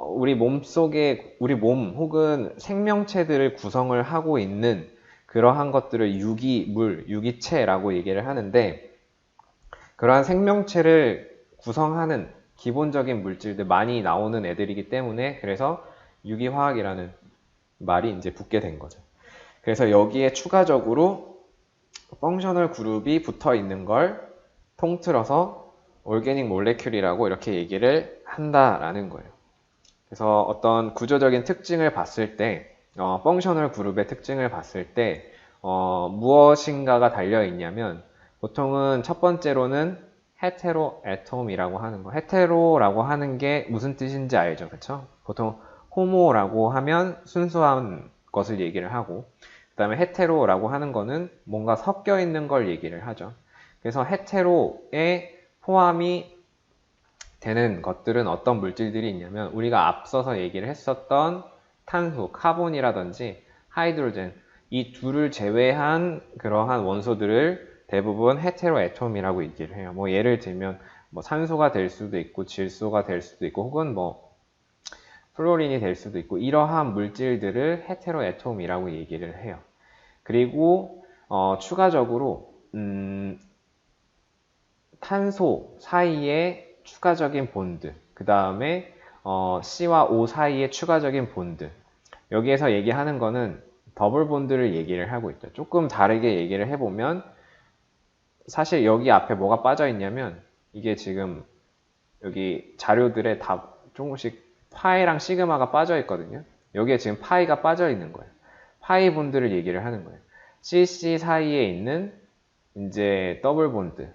우리 몸 속에 우리 몸 혹은 생명체들을 구성을 하고 있는 그러한 것들을 유기물, 유기체라고 얘기를 하는데, 그러한 생명체를 구성하는 기본적인 물질들 많이 나오는 애들이기 때문에 그래서 유기화학이라는 말이 이제 붙게 된 거죠. 그래서 여기에 추가적으로 펑셔널 그룹이 붙어 있는 걸 통틀어서 올게닉 몰레큘이라고 이렇게 얘기를 한다라는 거예요. 그래서 어떤 구조적인 특징을 봤을 때, 펑셔널 그룹의 특징을 봤을 때 무엇인가가 달려 있냐면, 보통은 첫 번째로는 헤테로 애톰이라고 하는 거. 헤테로라고 하는 게 무슨 뜻인지 알죠? 그쵸? 보통 호모라고 하면 순수한 것을 얘기를 하고, 그 다음에 헤테로라고 하는 거는 뭔가 섞여 있는 걸 얘기를 하죠. 그래서 헤테로에 포함이 되는 것들은 어떤 물질들이 있냐면, 우리가 앞서서 얘기를 했었던 탄소, 카본이라든지 하이드로젠, 이 둘을 제외한 그러한 원소들을 대부분 헤테로 애톰이라고 얘기를 해요. 뭐 예를 들면 뭐 산소가 될 수도 있고 질소가 될 수도 있고 혹은 뭐 플로린이 될 수도 있고, 이러한 물질들을 헤테로 애톰이라고 얘기를 해요. 그리고 추가적으로 탄소 사이에 추가적인 본드, 그 다음에 C와 O 사이에 추가적인 본드. 여기에서 얘기하는 거는 더블 본드를 얘기를 하고 있죠. 조금 다르게 얘기를 해보면 사실 여기 앞에 뭐가 빠져 있냐면 이게 지금 여기 자료들에 다 조금씩 파이랑 시그마가 빠져 있거든요. 여기에 지금 파이가 빠져 있는 거예요. 파이 본드를 얘기를 하는 거예요. CC 사이에 있는 이제 더블 본드,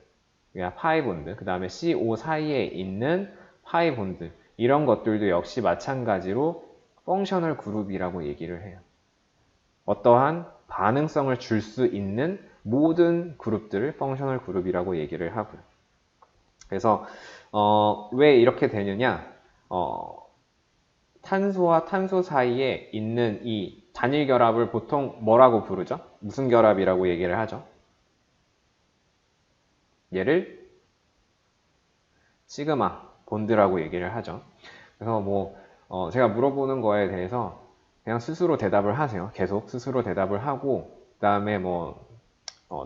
그러니까 파이 본드, 그 다음에 CO 사이에 있는 파이 본드, 이런 것들도 역시 마찬가지로 펑셔널 그룹이라고 얘기를 해요. 어떠한 반응성을 줄 수 있는 모든 그룹들을 펑셔널 그룹이라고 얘기를 하고요. 그래서 왜 이렇게 되느냐? 탄소와 탄소 사이에 있는 이 단일 결합을 보통 뭐라고 부르죠? 무슨 결합이라고 얘기를 하죠? 얘를 시그마 본드라고 얘기를 하죠. 그래서 뭐 제가 물어보는 거에 대해서 그냥 스스로 대답을 하세요. 계속 스스로 대답을 하고 그 다음에 뭐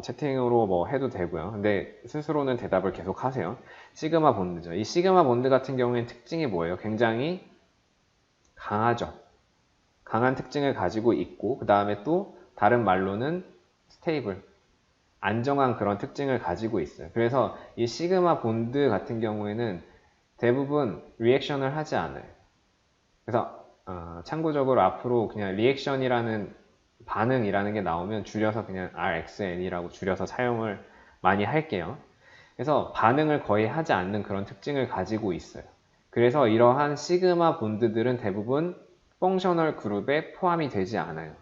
채팅으로 뭐 해도 되고요. 근데 스스로는 대답을 계속 하세요. 시그마 본드죠. 이 시그마 본드 같은 경우에는 특징이 뭐예요? 굉장히 강하죠. 강한 특징을 가지고 있고 그 다음에 또 다른 말로는 스테이블, 안정한 그런 특징을 가지고 있어요. 그래서 이 시그마 본드 같은 경우에는 대부분 리액션을 하지 않아요. 그래서 참고적으로 앞으로 그냥 리액션이라는 반응이라는 게 나오면 줄여서 그냥 RxN이라고 줄여서 사용을 많이 할게요. 그래서 반응을 거의 하지 않는 그런 특징을 가지고 있어요. 그래서 이러한 시그마 본드들은 대부분 펑셔널 그룹에 포함이 되지 않아요.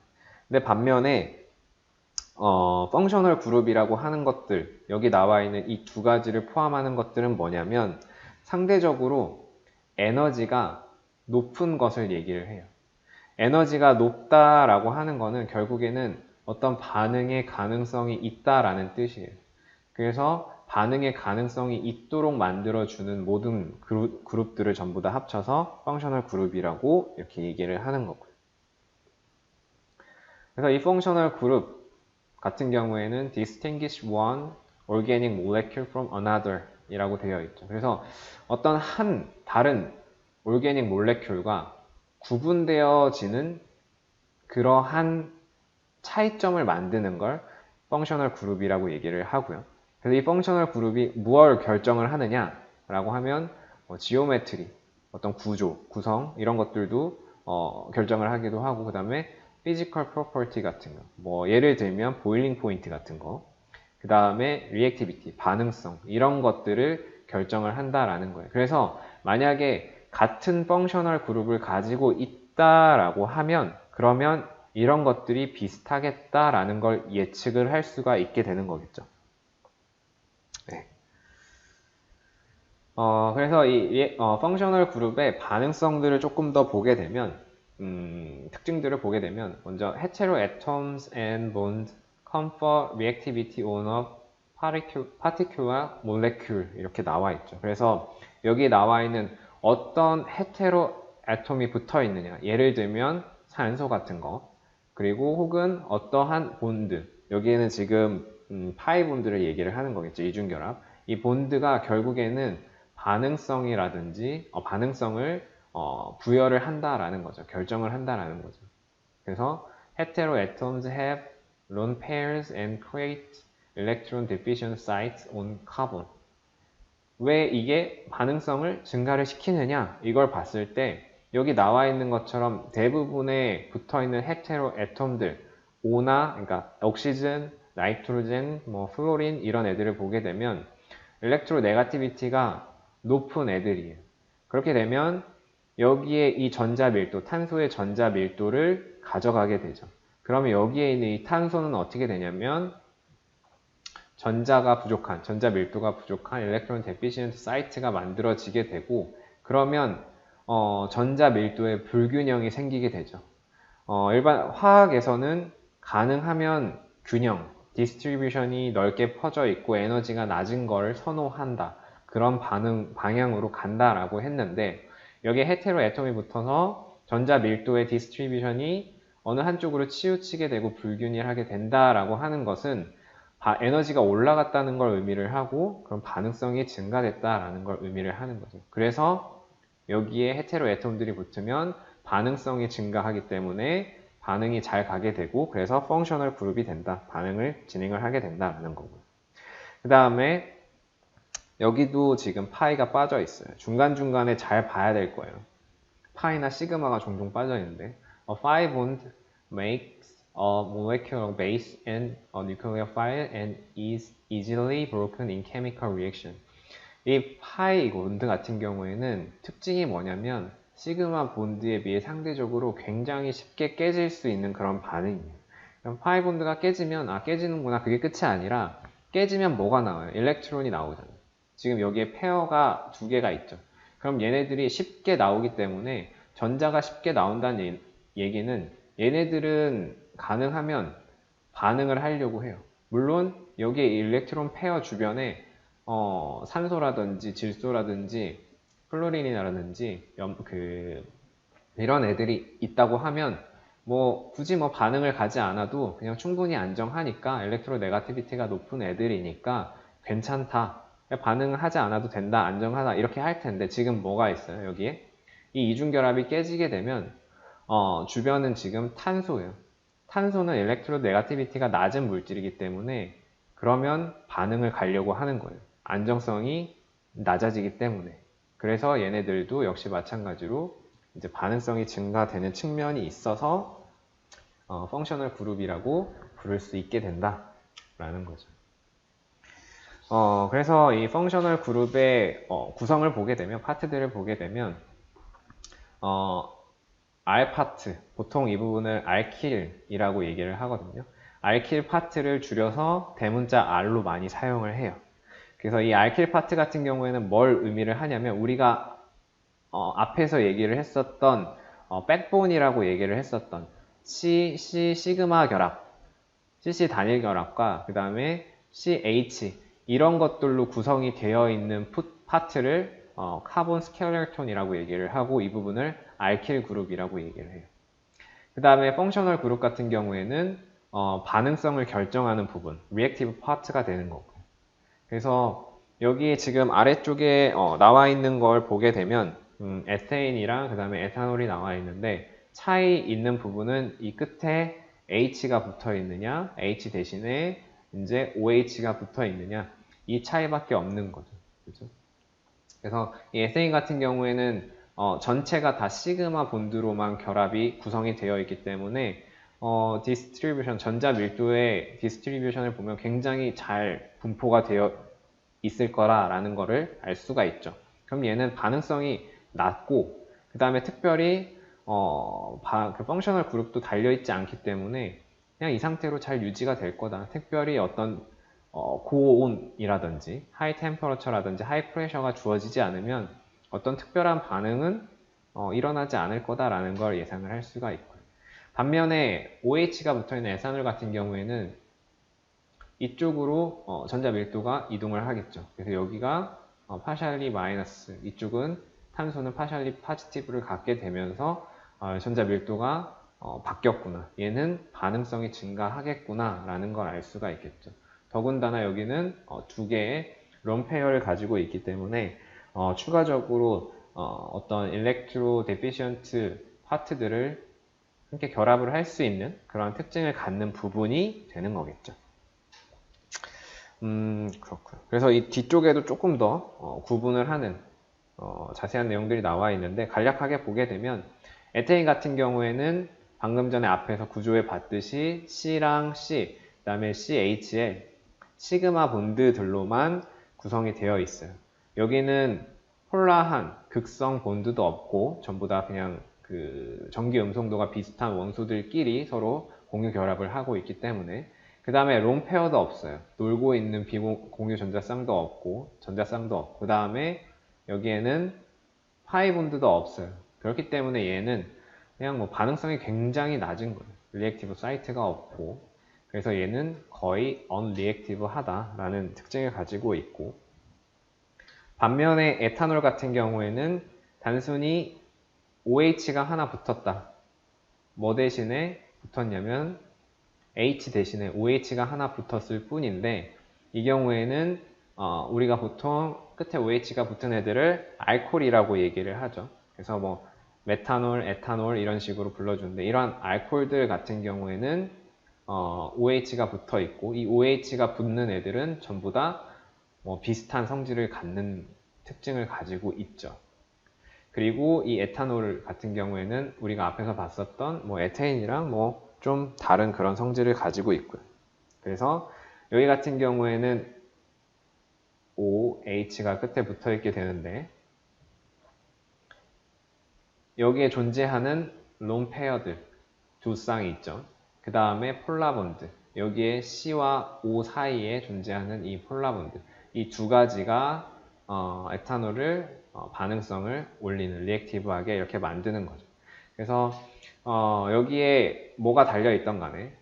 근데 반면에 펑셔널 그룹이라고 하는 것들, 여기 나와 있는 이 두 가지를 포함하는 것들은 뭐냐면 상대적으로 에너지가 높은 것을 얘기를 해요. 에너지가 높다라고 하는 거는 결국에는 어떤 반응의 가능성이 있다라는 뜻이에요. 그래서 반응의 가능성이 있도록 만들어주는 모든 그룹들을 전부 다 합쳐서 펑셔널 그룹이라고 이렇게 얘기를 하는 거고요. 그래서 이 펑셔널 그룹 같은 경우에는 distinguish one organic molecule from another 이라고 되어 있죠. 그래서 어떤 한 다른 올게닉 몰레큘과 구분되어지는 그러한 차이점을 만드는 걸 펑셔널 그룹이라고 얘기를 하고요. 그래서 이 펑셔널 그룹이 무엇을 결정을 하느냐라고 하면 지오메트리, 어떤 구조, 구성 이런 것들도 결정을 하기도 하고 그 다음에 피지컬 프로퍼티 같은 거, 뭐 예를 들면 보일링 포인트 같은 거, 그 다음에 리액티비티, 반응성 이런 것들을 결정을 한다라는 거예요. 그래서 만약에 같은 펑셔널 그룹을 가지고 있다라고 하면 그러면 이런 것들이 비슷하겠다라는 걸 예측을 할 수가 있게 되는 거겠죠. 네. 그래서 이 펑셔널 그룹의 반응성들을 조금 더 보게 되면 특징들을 보게 되면 먼저 hetero atoms and bonds confer reactivity on a particular molecule 이렇게 나와 있죠. 그래서 여기 나와 있는 어떤 헤테로 아톰이 붙어 있느냐, 예를 들면 산소 같은 거, 그리고 혹은 어떠한 본드, 여기에는 지금 파이 본드를 얘기를 하는 거겠죠. 이중결합. 이 본드가 결국에는 반응성이라든지 반응성을 부여를 한다라는 거죠. 결정을 한다라는 거죠. 그래서 hetero atoms have lone pairs and create electron deficient sites on carbon. 왜 이게 반응성을 증가를 시키느냐 이걸 봤을 때 여기 나와 있는 것처럼 대부분에 붙어있는 헤테로 애톰들 O나 그러니까 옥시즌, 나이트로젠, 뭐 플로린 이런 애들을 보게 되면 일렉트로 네가티비티가 높은 애들이에요. 그렇게 되면 여기에 이 전자 밀도, 탄소의 전자 밀도를 가져가게 되죠. 그러면 여기에 있는 이 탄소는 어떻게 되냐면 전자가 부족한, 전자 밀도가 부족한 일렉트론 데피시언트 사이트가 만들어지게 되고 그러면 전자 밀도의 불균형이 생기게 되죠. 일반 화학에서는 가능하면 균형, 디스트리뷰션이 넓게 퍼져 있고 에너지가 낮은 걸 선호한다. 그런 방향으로 간다라고 했는데 여기에 헤테로 애톰이 붙어서 전자 밀도의 디스트리뷰션이 어느 한쪽으로 치우치게 되고 불균일하게 된다라고 하는 것은 에너지가 올라갔다는 걸 의미를 하고 그럼 반응성이 증가됐다라는 걸 의미를 하는 거죠. 그래서 여기에 헤테로 애톰들이 붙으면 반응성이 증가하기 때문에 반응이 잘 가게 되고 그래서 펑셔널 그룹이 된다. 반응을 진행을 하게 된다라는 거고요. 그 다음에 여기도 지금 파이가 빠져 있어요. 중간중간에 잘 봐야 될 거예요. 파이나 시그마가 종종 빠져 있는데 A 5 bond makes a molecular base and a nucleophile and is easily broken in chemical reaction. 이 파이 본드 같은 경우에는 특징이 뭐냐면 시그마 본드에 비해 상대적으로 굉장히 쉽게 깨질 수 있는 그런 반응이에요. 그럼 파이 본드가 깨지면 깨지는구나 그게 끝이 아니라 깨지면 뭐가 나와요? 일렉트론이 나오잖아요. 지금 여기에 페어가 두 개가 있죠. 그럼 얘네들이 쉽게 나오기 때문에 전자가 쉽게 나온다는 얘기는 얘네들은 가능하면 반응을 하려고 해요. 물론 여기에 일렉트론 페어 주변에 산소라든지 질소라든지 플로린이라든지 이런 애들이 있다고 하면 굳이 반응을 가지 않아도 그냥 충분히 안정하니까 일렉트로네가티비티가 높은 애들이니까 괜찮다. 반응을 하지 않아도 된다. 안정하다. 이렇게 할 텐데 지금 뭐가 있어요? 여기에 이 이중결합이 깨지게 되면 주변은 지금 탄소예요. 탄소는 일렉트로네가티비티가 낮은 물질이기 때문에 그러면 반응을 가려고 하는 거예요. 안정성이 낮아지기 때문에. 그래서 얘네들도 역시 마찬가지로 이제 반응성이 증가되는 측면이 있어서 펑셔널 그룹이라고 부를 수 있게 된다라는 거죠. 그래서 이 펑셔널 그룹의 구성을 보게 되면 파트들을 보게 되면 R 파트, 보통 이 부분을 알킬이라고 얘기를 하거든요. 알킬 파트를 줄여서 대문자 R로 많이 사용을 해요. 그래서 이 알킬 파트 같은 경우에는 뭘 의미를 하냐면 우리가 앞에서 얘기를 했었던 백본이라고 얘기를 했었던 시그마 결합, CC 단일 결합과 그 다음에 CH 이런 것들로 구성이 되어 있는 파트를 카본 스켈레톤이라고 얘기를 하고 이 부분을 알킬 그룹이라고 얘기를 해요. 그 다음에 펑셔널 그룹 같은 경우에는 반응성을 결정하는 부분, 리액티브 파트가 되는 거고. 그래서 여기 지금 아래쪽에 나와 있는 걸 보게 되면 에테인이랑 그 다음에 에탄올이 나와 있는데 차이 있는 부분은 이 끝에 H가 붙어 있느냐, H 대신에 이제 OH가 붙어 있느냐 이 차이밖에 없는 거죠. 그렇죠? 그래서 이 에테인 같은 경우에는 전체가 다 시그마 본드로만 결합이 구성이 되어 있기 때문에 디스트리뷰션, 전자 밀도의 디스트리뷰션을 보면 굉장히 잘 분포가 되어 있을 거라는 거를 알 수가 있죠. 그럼 얘는 반응성이 낮고 그 다음에 특별히 그 펑셔널 그룹도 달려있지 않기 때문에 그냥 이 상태로 잘 유지가 될 거다. 특별히 어떤 고온이라든지 하이 템퍼러처라든지 하이 프레셔가 주어지지 않으면 어떤 특별한 반응은 일어나지 않을 거다라는 걸 예상을 할 수가 있고요. 반면에 OH가 붙어있는 에탄올 같은 경우에는 이쪽으로 전자 밀도가 이동을 하겠죠. 그래서 여기가 파샬리 마이너스, 이쪽은 탄소는 파샬리 파지티브를 갖게 되면서 전자 밀도가 바뀌었구나. 얘는 반응성이 증가하겠구나 라는 걸 알 수가 있겠죠. 더군다나 여기는 두 개의 롬페어를 가지고 있기 때문에 추가적으로 어떤 일렉트로 데피션트 파트들을 함께 결합을 할 수 있는 그런 특징을 갖는 부분이 되는 거겠죠. 그렇고요. 그래서 이 뒤쪽에도 조금 더 구분을 하는 자세한 내용들이 나와 있는데 간략하게 보게 되면 에테인 같은 경우에는 방금 전에 앞에서 구조에 봤듯이 C랑 C, 그 다음에 CH에 시그마 본드들로만 구성이 되어 있어요. 여기는 폴라한 극성 본드도 없고 전부 다 그냥 그 전기 음성도가 비슷한 원소들끼리 서로 공유 결합을 하고 있기 때문에 그 다음에 롬페어도 없어요. 놀고 있는 비공유 전자쌍도 없고 전자쌍도 없고 그 다음에 여기에는 파이 본드도 없어요. 그렇기 때문에 얘는 그냥 반응성이 굉장히 낮은 거예요. 리액티브 사이트가 없고 그래서 얘는 거의 unreactive 하다라는 특징을 가지고 있고 반면에 에탄올 같은 경우에는 단순히 OH가 하나 붙었다. 뭐 대신에 붙었냐면 H 대신에 OH가 하나 붙었을 뿐인데 이 경우에는 우리가 보통 끝에 OH가 붙은 애들을 알코올이라고 얘기를 하죠. 그래서 뭐 메탄올, 에탄올 이런 식으로 불러주는데 이런 알코올들 같은 경우에는 OH가 붙어 있고 이 OH가 붙는 애들은 전부 다 뭐 비슷한 성질을 갖는 특징을 가지고 있죠. 그리고 이 에탄올 같은 경우에는 우리가 앞에서 봤었던 뭐 에테인이랑 뭐 좀 다른 그런 성질을 가지고 있고요. 그래서 여기 같은 경우에는 OH가 끝에 붙어 있게 되는데 여기에 존재하는 론 페어들 두 쌍이 있죠. 그 다음에 폴라본드 여기에 C와 O 사이에 존재하는 이 폴라본드 이 두 가지가 에탄올을 반응성을 올리는 리액티브하게 이렇게 만드는 거죠. 그래서 여기에 뭐가 달려있던 간에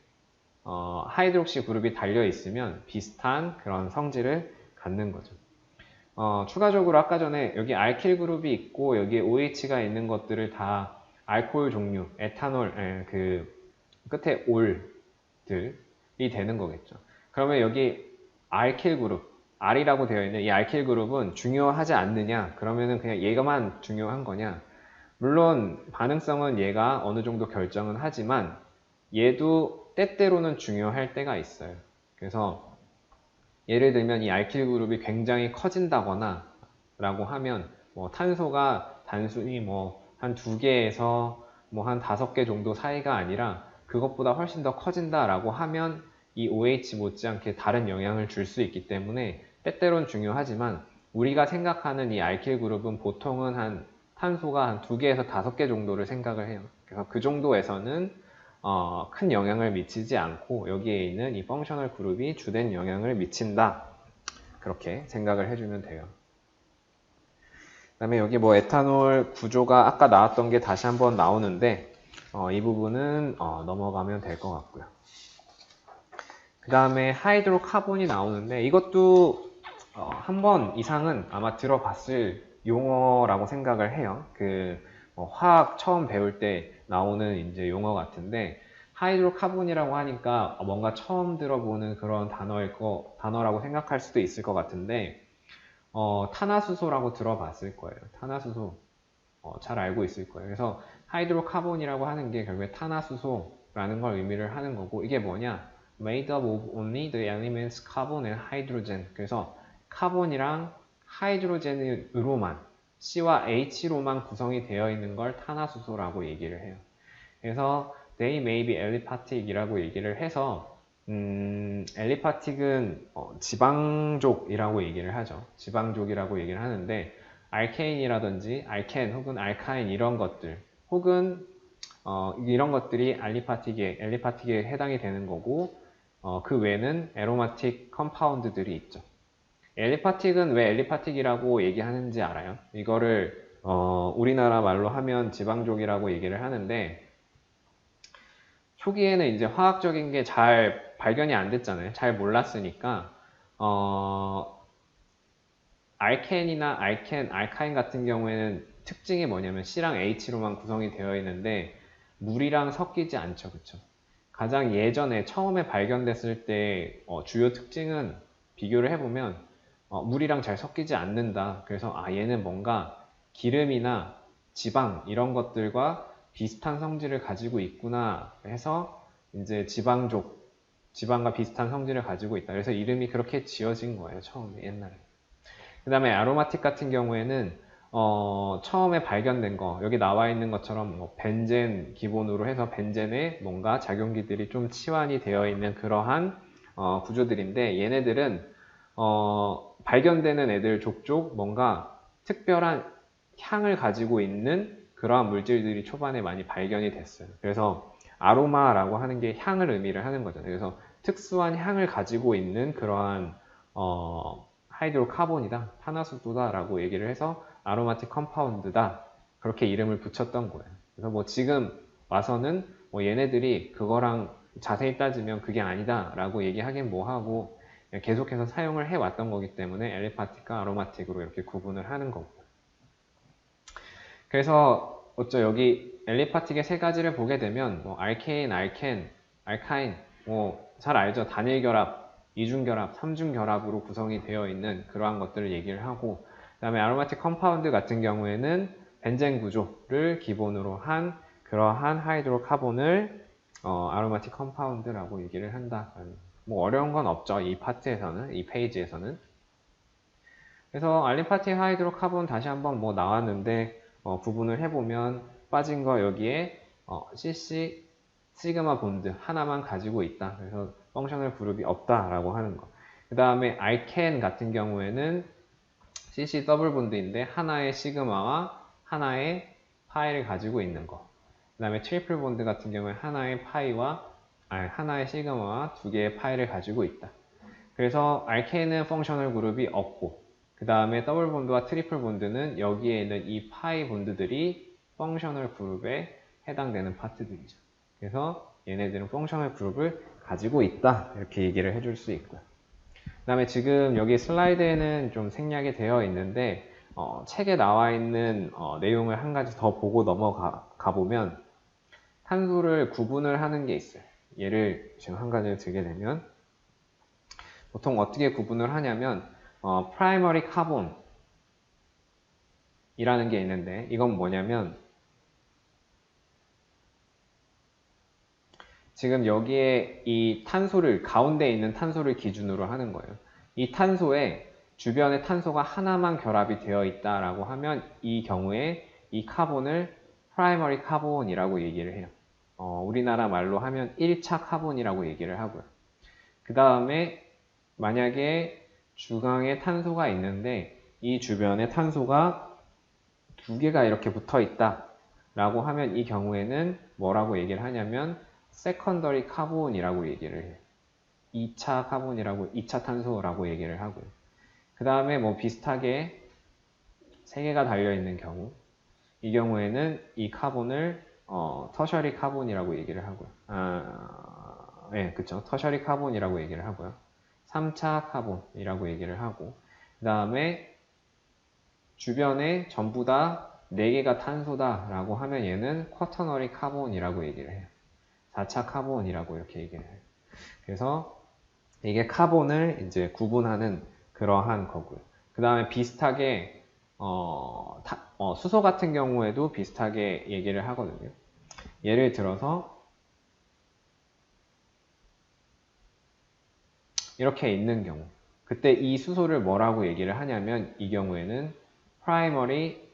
하이드록시 그룹이 달려있으면 비슷한 그런 성질을 갖는 거죠. 추가적으로 아까 전에 여기 알킬 그룹이 있고 여기에 OH가 있는 것들을 다 알코올 종류, 에탄올, 그 끝에 올들이 되는 거겠죠. 그러면 여기 알킬 그룹, R이라고 되어 있는 이 알킬 그룹은 중요하지 않느냐? 그러면은 그냥 얘가만 중요한 거냐? 물론 반응성은 얘가 어느 정도 결정은 하지만 얘도 때때로는 중요할 때가 있어요. 그래서 예를 들면 이 알킬 그룹이 굉장히 커진다거나 라고 하면 뭐 탄소가 단순히 뭐 한 2개에서 뭐 한 5개 정도 사이가 아니라 그것보다 훨씬 더 커진다라고 하면 이 OH 못지않게 다른 영향을 줄 수 있기 때문에 때때론 중요하지만 우리가 생각하는 이 알킬 그룹은 보통은 한 탄소가 한 2개에서 5개 정도를 생각을 해요. 그래서 그 정도에서는 큰 영향을 미치지 않고 여기에 있는 이 펑셔널 그룹이 주된 영향을 미친다. 그렇게 생각을 해주면 돼요. 그 다음에 여기 뭐 에탄올 구조가 아까 나왔던 게 다시 한번 나오는데 이 부분은 넘어가면 될 것 같고요. 그 다음에 하이드로카본이 나오는데 이것도 한 번 이상은 아마 들어봤을 용어라고 생각을 해요. 화학 처음 배울 때 나오는 이제 용어 같은데 하이드로카본이라고 하니까 뭔가 처음 들어보는 그런 단어라고 생각할 수도 있을 것 같은데 탄화수소라고 들어봤을 거예요. 탄화수소 잘 알고 있을 거예요. 그래서 하이드로카본이라고 하는 게 결국에 탄화수소라는 걸 의미를 하는 거고 이게 뭐냐? Made up of only the elements carbon and hydrogen. 그래서 카본이랑 하이드로젠으로만 C와 H로만 구성이 되어 있는 걸 탄화수소라고 얘기를 해요. 그래서 they may be aliphatic 이라고 얘기를 해서 aliphatic은 지방족이라고 얘기를 하죠. 지방족이라고 얘기를 하는데 알케인이라든지 알켄 혹은 알카인 이런 것들 혹은 이런 것들이 알리파틱에 해당이 되는 거고 그 외에는 에로마틱 컴파운드들이 있죠. 엘리파틱은 왜 엘리파틱이라고 얘기하는지 알아요? 이거를 우리나라 말로 하면 지방족이라고 얘기를 하는데 초기에는 이제 화학적인 게 잘 발견이 안 됐잖아요. 잘 몰랐으니까 알켄이나 알카인 같은 경우에는 특징이 뭐냐면 C랑 H로만 구성이 되어 있는데 물이랑 섞이지 않죠. 그쵸? 가장 예전에 처음에 발견됐을 때 주요 특징은 비교를 해보면 물이랑 잘 섞이지 않는다. 그래서 얘는 뭔가 기름이나 지방 이런 것들과 비슷한 성질을 가지고 있구나 해서 이제 지방과 비슷한 성질을 가지고 있다. 그래서 이름이 그렇게 지어진 거예요. 처음에 옛날에. 그 다음에 아로마틱 같은 경우에는 처음에 발견된 거 여기 나와 있는 것처럼 뭐 벤젠 기본으로 해서 벤젠에 뭔가 작용기들이 좀 치환이 되어 있는 그러한 구조들인데 얘네들은 발견되는 애들 족족 뭔가 특별한 향을 가지고 있는 그러한 물질들이 초반에 많이 발견이 됐어요. 그래서 아로마라고 하는 게 향을 의미를 하는 거잖아요. 그래서 특수한 향을 가지고 있는 그러한 하이드로카본이다, 탄화수소다라고 얘기를 해서 아로마틱 컴파운드다 그렇게 이름을 붙였던 거예요. 그래서 뭐 지금 와서는 뭐 얘네들이 그거랑 자세히 따지면 그게 아니다라고 얘기하긴 뭐하고 계속해서 사용을 해왔던 거기 때문에 엘리파틱과 아로마틱으로 이렇게 구분을 하는 거고. 그래서 여기 엘리파틱의 세 가지를 보게 되면 뭐 알케인, 알켄, 알카인 잘 알죠. 단일 결합, 이중 결합, 삼중 결합으로 구성이 되어 있는 그러한 것들을 얘기를 하고, 그다음에 아로마틱 컴파운드 같은 경우에는 벤젠 구조를 기본으로 한 그러한 하이드로카본을 아로마틱 컴파운드라고 얘기를 한다. 뭐 어려운 건 없죠. 이 파트에서는, 이 페이지에서는. 그래서 알리파티 하이드로카본 다시 한번 뭐 나왔는데 구분을 해보면 빠진 거 여기에 CC 시그마 본드 하나만 가지고 있다. 그래서 펑셔널 그룹이 없다라고 하는 거. 그 다음에 알켄 같은 경우에는 CC 더블 본드인데 하나의 시그마와 하나의 파이를 가지고 있는 거. 그 다음에 트리플 본드 같은 경우에 하나의 파이와 하나의 시그마와 두 개의 파이를 가지고 있다. 그래서 알케는 펑셔널 그룹이 없고, 그 다음에 더블 본드와 트리플 본드는 여기에 있는 이 파이 본드들이 펑셔널 그룹에 해당되는 파트들이죠. 그래서 얘네들은 펑셔널 그룹을 가지고 있다. 이렇게 얘기를 해줄 수 있고요. 그 다음에 지금 여기 슬라이드에는 좀 생략이 되어 있는데 책에 나와 있는 내용을 한 가지 더 보고 넘어가 보면 탄소를 구분을 하는 게 있어요. 예를 지금 한 가지를 들게 되면 보통 어떻게 구분을 하냐면 프라이머리 카본이라는 게 있는데 이건 뭐냐면 지금 여기에 이 탄소를 가운데 있는 탄소를 기준으로 하는 거예요. 이 탄소에 주변에 탄소가 하나만 결합이 되어 있다라고 하면 이 경우에 이 카본을 프라이머리 카본이라고 얘기를 해요. 우리나라 말로 하면 1차 카본이라고 얘기를 하고요. 그 다음에 만약에 중앙에 탄소가 있는데 이 주변에 탄소가 두 개가 이렇게 붙어 있다 라고 하면 이 경우에는 뭐라고 얘기를 하냐면 세컨더리 카본이라고 얘기를 해요. 2차 카본이라고 2차 탄소라고 얘기를 하고요. 그 다음에 뭐 비슷하게 세 개가 달려 있는 경우 이 경우에는 이 카본을 터셔리 카본이라고 얘기를 하고요. 네, 그쵸. 터셔리 카본이라고 얘기를 하고요. 3차 카본이라고 얘기를 하고 그 다음에 주변에 전부 다 4개가 탄소다 라고 하면 얘는 쿼터너리 카본이라고 얘기를 해요. 4차 카본이라고 이렇게 얘기를 해요. 그래서 이게 카본을 이제 구분하는 그러한 거고요. 그 다음에 비슷하게 수소 같은 경우에도 비슷하게 얘기를 하거든요. 예를 들어서 이렇게 있는 경우 그때 이 수소를 뭐라고 얘기를 하냐면 이 경우에는 프라이머리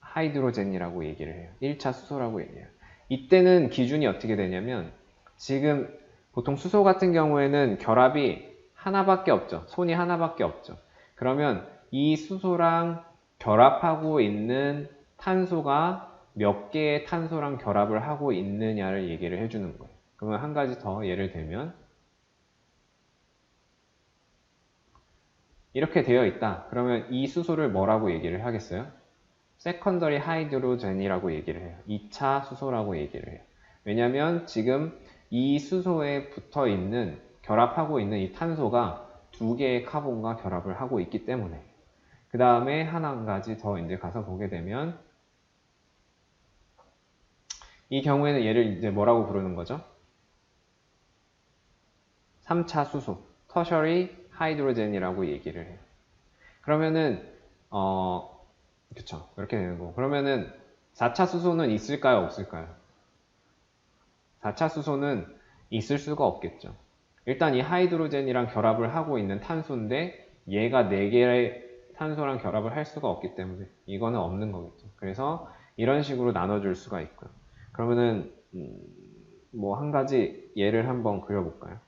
하이드로젠이라고 얘기를 해요. 1차 수소라고 얘기해요. 이때는 기준이 어떻게 되냐면 지금 보통 수소 같은 경우에는 결합이 하나밖에 없죠. 손이 하나밖에 없죠. 그러면 이 수소랑 결합하고 있는 탄소가 몇 개의 탄소랑 결합을 하고 있느냐를 얘기를 해주는 거예요. 그러면 한 가지 더 예를 들면 이렇게 되어 있다. 그러면 이 수소를 뭐라고 얘기를 하겠어요? 세컨더리 하이드로젠이라고 얘기를 해요. 2차 수소라고 얘기를 해요. 왜냐면 지금 이 수소에 붙어 있는, 결합하고 있는 이 탄소가 두 개의 카본과 결합을 하고 있기 때문에. 그 다음에 한 가지 더 이제 가서 보게 되면 이 경우에는 얘를 이제 뭐라고 부르는 거죠? 3차 수소, 터셔리 하이드로젠이라고 얘기를 해요. 그러면은 그쵸. 이렇게 되는 거고. 그러면은 4차 수소는 있을까요? 없을까요? 4차 수소는 있을 수가 없겠죠. 일단 이 하이드로젠이랑 결합을 하고 있는 탄소인데 얘가 4개의 탄소랑 결합을 할 수가 없기 때문에 이거는 없는 거겠죠. 그래서 이런 식으로 나눠줄 수가 있고요. 그러면은 뭐 한 가지 예를 한번 그려볼까요?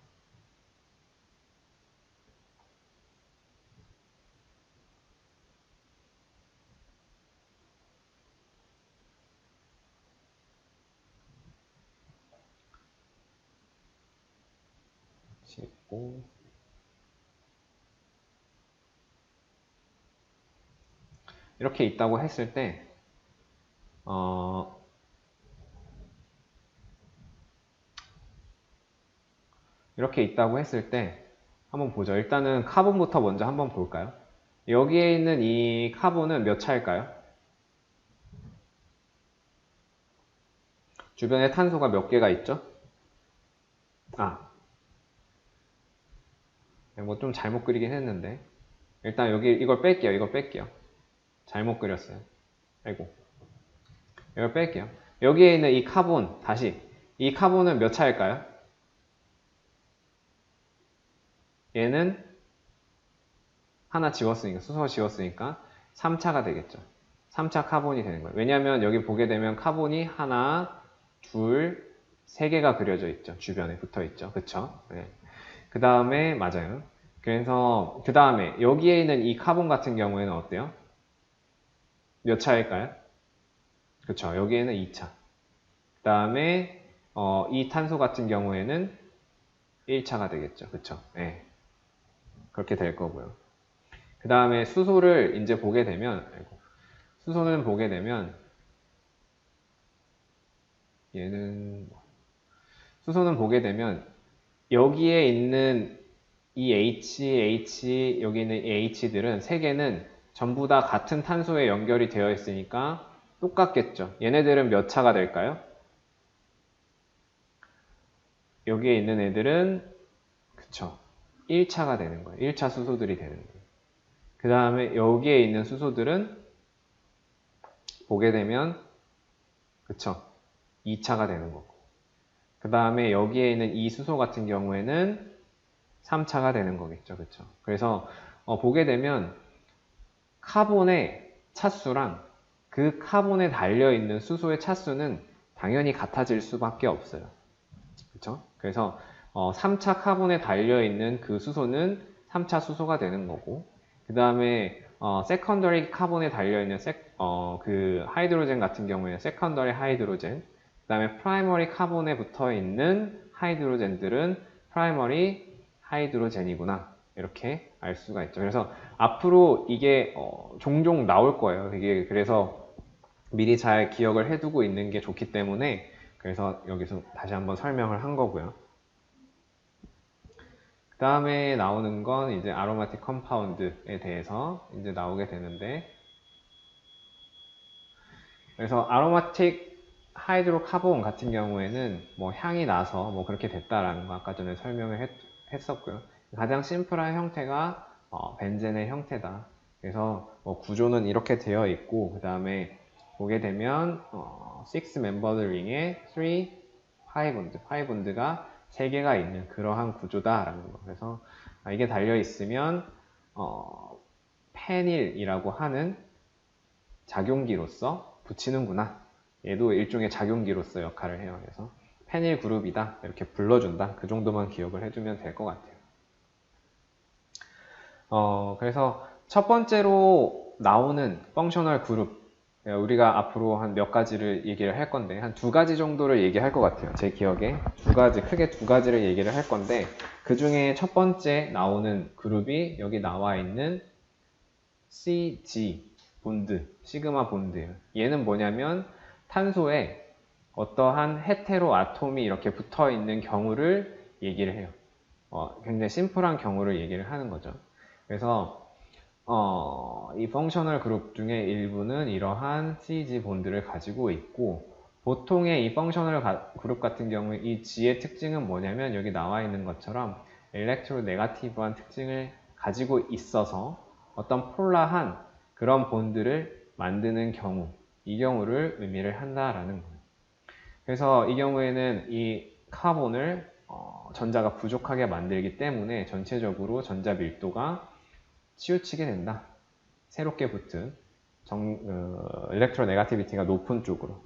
고 이렇게 있다고 했을 때 이렇게 있다고 했을 때 한번 보죠. 일단은 카본부터 먼저 한번 볼까요? 여기에 있는 이 카본은 몇 차일까요? 주변에 탄소가 몇 개가 있죠? 뭐 좀 잘못 그리긴 했는데 일단 여기 이걸 뺄게요. 이걸 뺄게요. 잘못 그렸어요. 아이고. 이걸 뺄게요. 여기에 있는 이 카본, 다시. 이 카본은 몇 차일까요? 얘는 하나 지웠으니까, 수소 지웠으니까 3차가 되겠죠. 3차 카본이 되는 거예요. 왜냐하면 여기 보게 되면 카본이 하나, 둘, 세 개가 그려져 있죠. 주변에 붙어 있죠. 그쵸? 네. 그 다음에, 맞아요. 그래서, 그 다음에 여기에 있는 이 카본 같은 경우에는 어때요? 몇 차일까요? 그쵸. 여기에는 2차. 그 다음에, 이 탄소 같은 경우에는 1차가 되겠죠. 그쵸? 네. 그렇게 될 거고요. 그 다음에 수소를 이제 보게 되면, 수소는 보게 되면, 수소는 보게 되면, 여기에 있는 이 H, 여기 있는 이 H들은 세 개는 전부 다 같은 탄소에 연결이 되어 있으니까 똑같겠죠. 얘네들은 몇 차가 될까요? 여기에 있는 애들은, 그쵸. 1차가 되는 거예요. 1차 수소들이 되는 거예요. 그 다음에 여기에 있는 수소들은 보게 되면, 그쵸. 2차가 되는 거고. 그 다음에 여기에 있는 이 수소 같은 경우에는 3차가 되는 거겠죠. 그쵸. 그래서 보게 되면 카본의 차수랑 그 카본에 달려있는 수소의 차수는 당연히 같아질 수밖에 없어요. 그쵸? 그래서 3차 카본에 달려있는 그 수소는 3차 수소가 되는 거고 그 다음에 세컨더리 카본에 달려있는 그 하이드로젠 같은 경우에는 세컨더리 하이드로젠 그 다음에 프라이머리 카본에 붙어있는 하이드로젠들은 프라이머리 하이드로젠이구나 이렇게 알 수가 있죠. 그래서 앞으로 이게 종종 나올 거예요. 이게 그래서 미리 잘 기억을 해두고 있는 게 좋기 때문에 그래서 여기서 다시 한번 설명을 한 거고요. 그 다음에 나오는 건 이제 아로마틱 컴파운드에 대해서 이제 나오게 되는데 그래서 아로마틱 하이드로카본 같은 경우에는 뭐 향이 나서 뭐 그렇게 됐다라는 거 아까 전에 설명을 했었고요. 가장 심플한 형태가 벤젠의 형태다. 그래서 뭐 구조는 이렇게 되어 있고 그 다음에 보게 되면 6 멤버드 링에 3 파이본드가 3개가 있는 그러한 구조다라는 거. 그래서 이게 달려 있으면 페닐이라고 하는 작용기로서 붙이는구나. 얘도 일종의 작용기로서 역할을 해요. 그래서 페닐 그룹이다 이렇게 불러준다. 그 정도만 기억을 해주면 될 것 같아요. 그래서 첫 번째로 나오는 펑셔널 그룹 우리가 앞으로 한 몇 가지를 얘기를 할 건데 한 2가지 정도를 얘기할 것 같아요. 제 기억에 크게 2가지를 얘기를 할 건데 그 중에 첫 번째 나오는 그룹이 여기 나와 있는 CG 본드, 시그마 본드예요. 얘는 뭐냐면 탄소에 어떠한 헤테로 아톰이 이렇게 붙어 있는 경우를 얘기를 해요. 굉장히 심플한 경우를 얘기를 하는 거죠. 그래서 이 펑셔널 그룹 중에 일부는 이러한 CG 본드를 가지고 있고 보통의 이 펑셔널 그룹 같은 경우에 이 G의 특징은 뭐냐면 여기 나와 있는 것처럼 일렉트로 네가티브한 특징을 가지고 있어서 어떤 폴라한 그런 본드를 만드는 경우 이 경우를 의미를 한다라는 거예요. 그래서 이 경우에는 이 카본을 전자가 부족하게 만들기 때문에 전체적으로 전자 밀도가 치우치게 된다. 새롭게 붙은 일렉트로 네가티비티가 높은 쪽으로.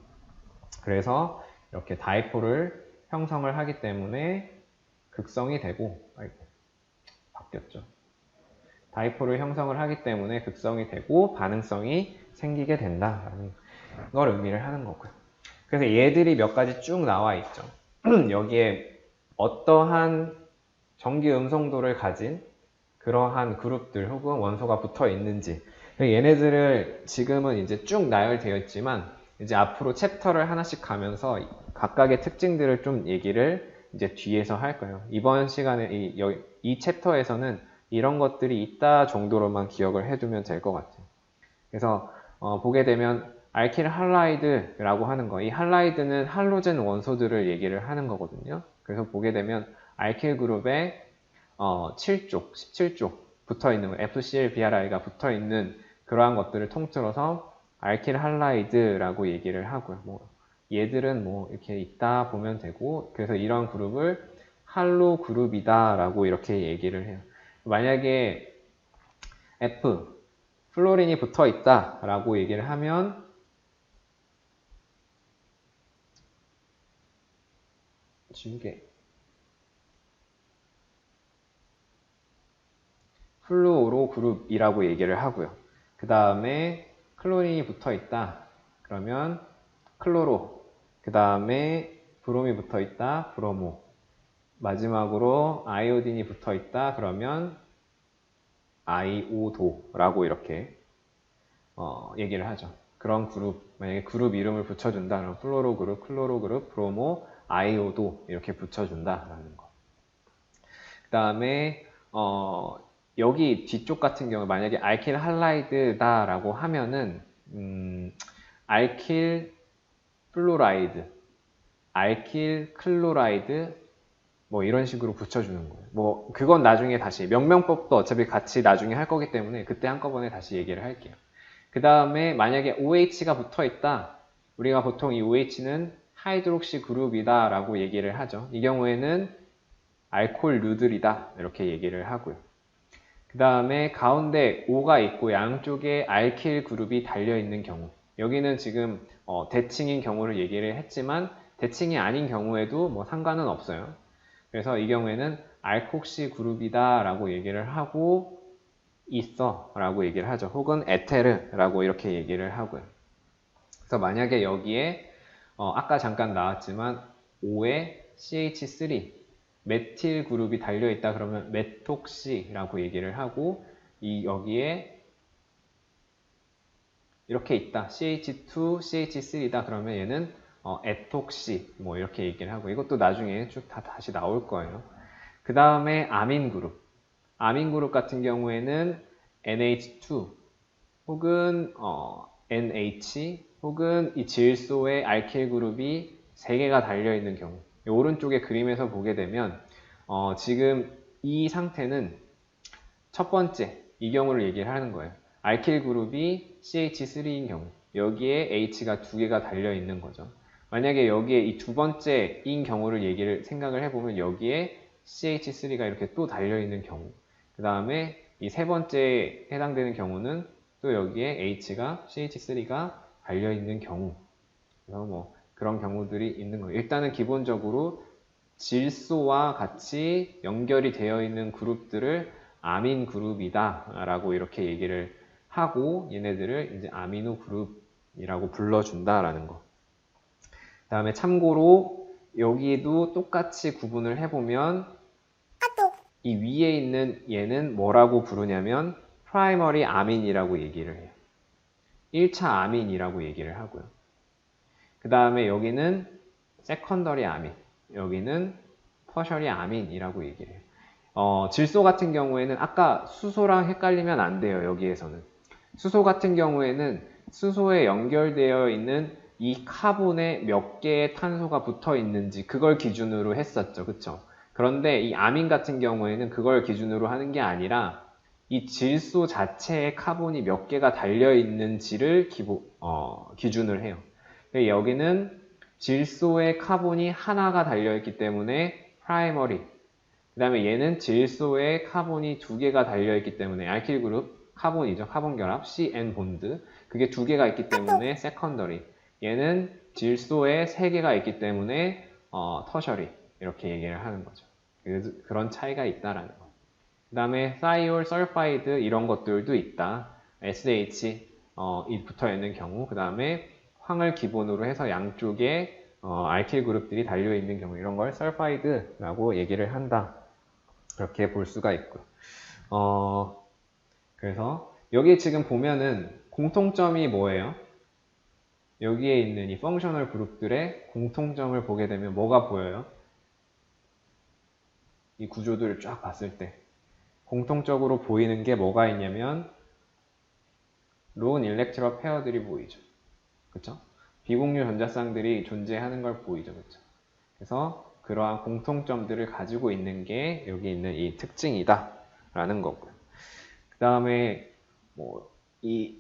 그래서 이렇게 다이폴을 형성을 하기 때문에 극성이 되고 바뀌었죠. 다이폴을 형성을 하기 때문에 극성이 되고 반응성이 생기게 된다라는 걸 의미를 하는 거고요. 그래서 얘들이 몇 가지 쭉 나와 있죠. 여기에 어떠한 전기 음성도를 가진 그러한 그룹들 혹은 원소가 붙어 있는지 얘네들을 지금은 이제 쭉 나열되어 있지만 이제 앞으로 챕터를 하나씩 가면서 각각의 특징들을 좀 얘기를 이제 뒤에서 할 거예요. 이번 시간에 이 챕터에서는 이런 것들이 있다 정도로만 기억을 해두면 될 것 같아요. 그래서 보게 되면 알킬 할라이드라고 하는 거, 이 할라이드는 할로젠 원소들을 얘기를 하는 거거든요. 그래서 보게 되면 알킬 그룹에 7쪽, 17쪽 붙어 있는 FCl, BRI가 붙어 있는 그러한 것들을 통틀어서 알킬 할라이드라고 얘기를 하고요. 뭐 얘들은 뭐 이렇게 있다 보면 되고, 그래서 이런 그룹을 할로 그룹이다라고 이렇게 얘기를 해요. 만약에 F 플로린이 붙어 있다라고 얘기를 하면 지우개 플루오로 그룹이라고 얘기를 하고요. 그 다음에 클로린이 붙어 있다. 그러면 클로로. 그 다음에 브롬이 붙어 있다. 브로모. 마지막으로 아이오딘이 붙어 있다. 그러면 아이오도라고 이렇게 얘기를 하죠. 그런 그룹, 만약에 그룹 이름을 붙여준다. 그럼 플로로 그룹, 클로로 그룹, 브로모, 아이오도 이렇게 붙여준다라는 거. 그 다음에 여기 뒤쪽 같은 경우 만약에 알킬 할라이드다라고 하면은 알킬 플로라이드, 알킬 클로라이드 뭐 이런 식으로 붙여주는 거예요. 뭐 그건 나중에 다시 명명법도 어차피 같이 나중에 할 거기 때문에 그때 한꺼번에 다시 얘기를 할게요. 그 다음에 만약에 OH가 붙어 있다. 우리가 보통 이 OH는 하이드록시 그룹이다 라고 얘기를 하죠. 이 경우에는 알콜류들이다 이렇게 얘기를 하고요. 그 다음에 가운데 O가 있고 양쪽에 알킬 그룹이 달려있는 경우, 여기는 지금 대칭인 경우를 얘기를 했지만 대칭이 아닌 경우에도 뭐 상관은 없어요. 그래서 이 경우에는 알콕시 그룹이다 라고 얘기를 하고 있어 라고 얘기를 하죠. 혹은 에테르 라고 이렇게 얘기를 하고요. 그래서 만약에 여기에 아까 잠깐 나왔지만 O에 CH3 메틸 그룹이 달려있다 그러면 메톡시라고 얘기를 하고, 여기에 이렇게 있다 CH2, CH3다 그러면 얘는 에톡시 뭐 이렇게 얘기를 하고, 이것도 나중에 쭉 다 다시 나올 거예요. 그 다음에 아민 그룹, 아민 그룹 같은 경우에는 NH2 혹은 NH 혹은 이 질소의 알킬 그룹이 3개가 달려있는 경우, 이 오른쪽에 그림에서 보게 되면 지금 이 상태는 첫 번째 이 경우를 얘기를 하는 거예요. 알킬 그룹이 CH3인 경우, 여기에 H가 2개가 달려있는 거죠. 만약에 여기에 이 두 번째인 경우를 생각을 해보면 여기에 CH3가 이렇게 또 달려있는 경우, 그 다음에 이 세 번째에 해당되는 경우는 또 여기에 H가 CH3가 달려있는 경우, 그래서 뭐 그런 경우들이 있는 거예요. 일단은 기본적으로 질소와 같이 연결이 되어 있는 그룹들을 아민 그룹이다 라고 이렇게 얘기를 하고, 얘네들을 이제 아미노 그룹이라고 불러준다라는 거. 그 다음에 참고로 여기도 똑같이 구분을 해보면 이 위에 있는 얘는 뭐라고 부르냐면 프라이머리 아민이라고 얘기를 해요. 1차 아민이라고 얘기를 하고요. 그 다음에 여기는 세컨더리 아민, 여기는 터셔리 아민이라고 얘기를 해요. 질소 같은 경우에는 아까 수소랑 헷갈리면 안 돼요. 여기에서는 수소 같은 경우에는 수소에 연결되어 있는 이 카본에 몇 개의 탄소가 붙어 있는지 그걸 기준으로 했었죠. 그쵸? 그런데 이 아민 같은 경우에는 그걸 기준으로 하는 게 아니라 이 질소 자체에 카본이 몇 개가 달려 있는지를 기준을 해요. 여기는 질소에 카본이 하나가 달려있기 때문에 프라이머리, 그 다음에 얘는 질소에 카본이 2개가 달려있기 때문에 알킬 그룹, 카본이죠. 카본 결합, CN 본드, 그게 2개가 있기 때문에 세컨더리, 얘는 질소에 3개가 있기 때문에 터셔리 이렇게 얘기를 하는 거죠. 그런 차이가 있다라는 거. 그 다음에 사이올, 설파이드 이런 것들도 있다. SH 이 붙어 있는 경우, 그 다음에 황을 기본으로 해서 양쪽에 알킬 그룹들이 달려있는 경우, 이런 걸 설파이드라고 얘기를 한다. 그렇게 볼 수가 있고요. 그래서 여기 지금 보면은 공통점이 뭐예요? 여기에 있는 이 펑셔널 그룹들의 공통점을 보게 되면 뭐가 보여요? 이 구조들을 쫙 봤을 때 공통적으로 보이는 게 뭐가 있냐면 론 일렉트로 페어들이 보이죠. 그쵸? 비공유 전자쌍들이 존재하는 걸 보이죠. 그쵸? 그래서 그러한 공통점들을 가지고 있는 게 여기 있는 이 특징이다 라는 거고요. 그 다음에 뭐 이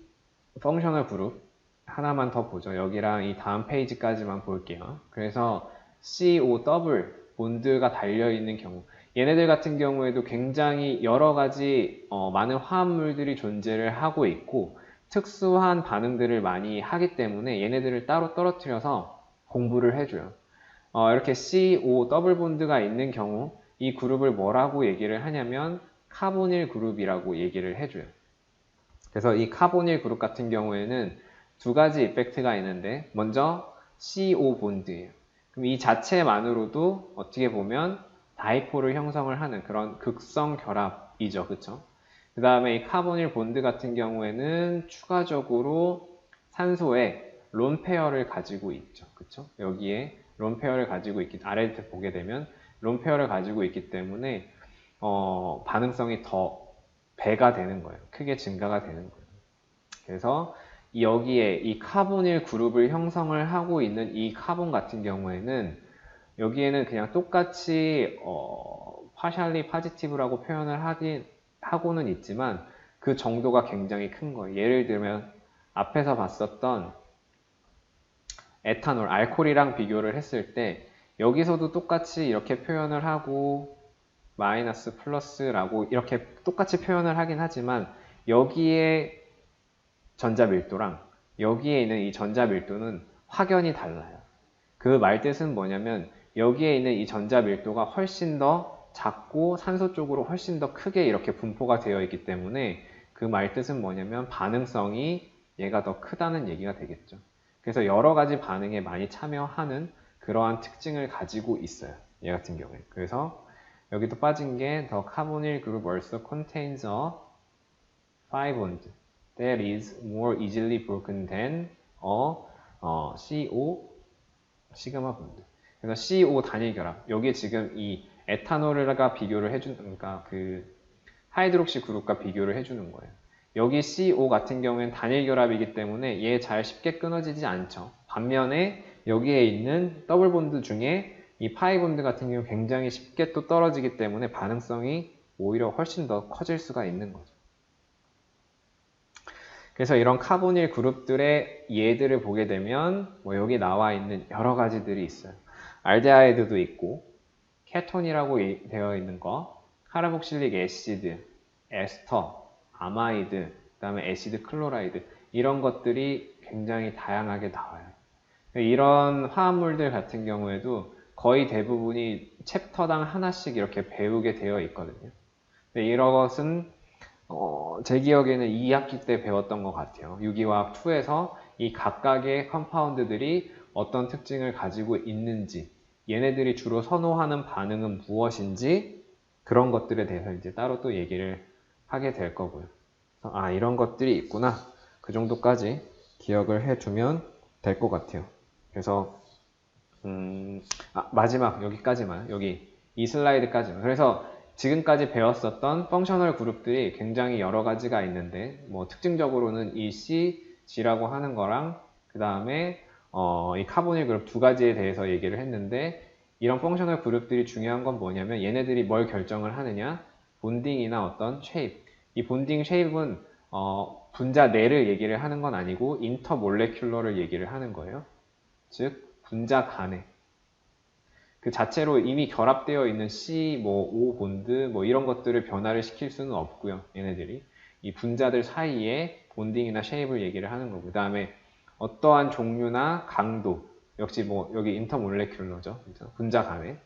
펑셔널 그룹 하나만 더 보죠. 여기랑 이 다음 페이지까지만 볼게요. 그래서 CO 더블 본드가 달려있는 경우 얘네들 같은 경우에도 굉장히 여러 가지 많은 화합물들이 존재를 하고 있고 특수한 반응들을 많이 하기 때문에 얘네들을 따로 떨어뜨려서 공부를 해줘요. 이렇게 CO 더블 본드가 있는 경우 이 그룹을 뭐라고 얘기를 하냐면 카보닐 그룹이라고 얘기를 해줘요. 그래서 이 카보닐 그룹 같은 경우에는 두 가지 이펙트가 있는데 먼저 CO 본드예요. 그럼 이 자체만으로도 어떻게 보면 다이폴을 형성을 하는 그런 극성 결합이죠. 그쵸? 그 다음에 이 카보닐 본드 같은 경우에는 추가적으로 산소에 론 페어를 가지고 있죠. 그쵸? 여기에 론 페어를 가지고 있기, 아래 보게 되면 론 페어를 가지고 있기 때문에 반응성이 더 배가 되는 거예요. 크게 증가가 되는 거예요. 그래서 여기에 이 카보닐 그룹을 형성을 하고 있는 이 카본 같은 경우에는 여기에는 그냥 똑같이 partially positive라고 표현을 하고는 있지만 그 정도가 굉장히 큰 거예요. 예를 들면 앞에서 봤었던 에탄올, 알코올이랑 비교를 했을 때 여기서도 똑같이 이렇게 표현을 하고 마이너스 플러스라고 이렇게 똑같이 표현을 하긴 하지만 여기에 전자 밀도랑 여기에 있는 이 전자 밀도는 확연히 달라요. 그 말뜻은 뭐냐면 여기에 있는 이 전자 밀도가 훨씬 더 작고 산소 쪽으로 훨씬 더 크게 이렇게 분포가 되어 있기 때문에 그 말뜻은 뭐냐면 반응성이 얘가 더 크다는 얘기가 되겠죠. 그래서 여러 가지 반응에 많이 참여하는 그러한 특징을 가지고 있어요. 얘 같은 경우에. 그래서 여기도 빠진 게 the carbonyl group also contains a pi bond that is more easily broken than a CO 시그마 본드. 그래서 CO 단일 결합. 여기 지금 이 에탄올과 비교를 해준, 그러니까 그 하이드록시 그룹과 비교를 해주는 거예요. 여기 CO 같은 경우에는 단일 결합이기 때문에 얘 잘 쉽게 끊어지지 않죠. 반면에 여기에 있는 더블 본드 중에 이 파이 본드 같은 경우 굉장히 쉽게 또 떨어지기 때문에 반응성이 오히려 훨씬 더 커질 수가 있는 거죠. 그래서 이런 카보닐 그룹들의 예들을 보게 되면 뭐 여기 나와 있는 여러 가지들이 있어요. 알데하이드도 있고 케톤이라고 되어 있는 거, 카르복실릭 애시드, 에스터, 아마이드, 그 다음에 애시드 클로라이드 이런 것들이 굉장히 다양하게 나와요. 이런 화합물들 같은 경우에도 거의 대부분이 챕터당 하나씩 이렇게 배우게 되어 있거든요. 근데 이것은 제 기억에는 2학기 때 배웠던 것 같아요. 유기화학 2에서 이 각각의 컴파운드들이 어떤 특징을 가지고 있는지, 얘네들이 주로 선호하는 반응은 무엇인지, 그런 것들에 대해서 이제 따로 또 얘기를 하게 될 거고요. 아, 이런 것들이 있구나. 그 정도까지 기억을 해두면 될 것 같아요. 그래서, 마지막, 여기까지만, 여기, 이 슬라이드까지만. 그래서 지금까지 배웠었던 펑셔널 그룹들이 굉장히 여러 가지가 있는데 뭐 특징적으로는 이 CG라고 하는 거랑 그 다음에 이 카보닐 그룹 두 가지에 대해서 얘기를 했는데 이런 펑셔널 그룹들이 중요한 건 뭐냐면 얘네들이 뭘 결정을 하느냐 본딩이나 어떤 쉐입 이 본딩 쉐입은 분자 내를 얘기를 하는 건 아니고 인터몰레큘러를 얘기를 하는 거예요. 즉 분자 간에 그 자체로 이미 결합되어 있는 C, O 본드, 이런 것들을 변화를 시킬 수는 없고요. 얘네들이. 이 분자들 사이에 본딩이나 쉐입을 얘기를 하는 거고. 그 다음에 어떠한 종류나 강도, 역시 여기 인터몰레큘러죠. 분자 간에.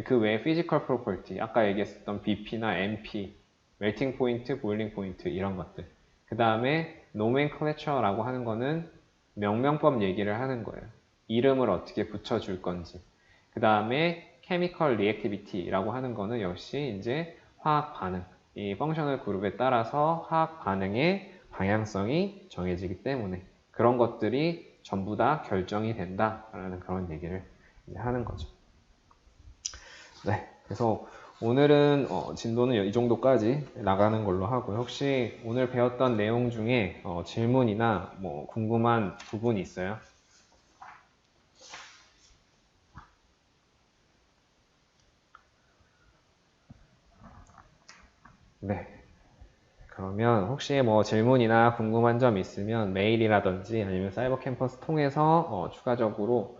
그 외에 피지컬 프로퍼티, 아까 얘기했었던 BP나 MP, 멜팅 포인트, 보일링 포인트 이런 것들. 그 다음에 노멘클레처라고 하는 거는 명명법 얘기를 하는 거예요. 이름을 어떻게 붙여줄 건지. 그 다음에 chemical reactivity라고 하는 거는 역시 이제 화학 반응, 이 펑셔널 그룹에 따라서 화학 반응의 방향성이 정해지기 때문에 그런 것들이 전부 다 결정이 된다라는 그런 얘기를 이제 하는 거죠. 네, 그래서 오늘은 진도는 이 정도까지 나가는 걸로 하고요. 혹시 오늘 배웠던 내용 중에 질문이나 궁금한 부분이 있어요? 네. 그러면 혹시 뭐 질문이나 궁금한 점 있으면 메일이라든지 아니면 사이버 캠퍼스 통해서 추가적으로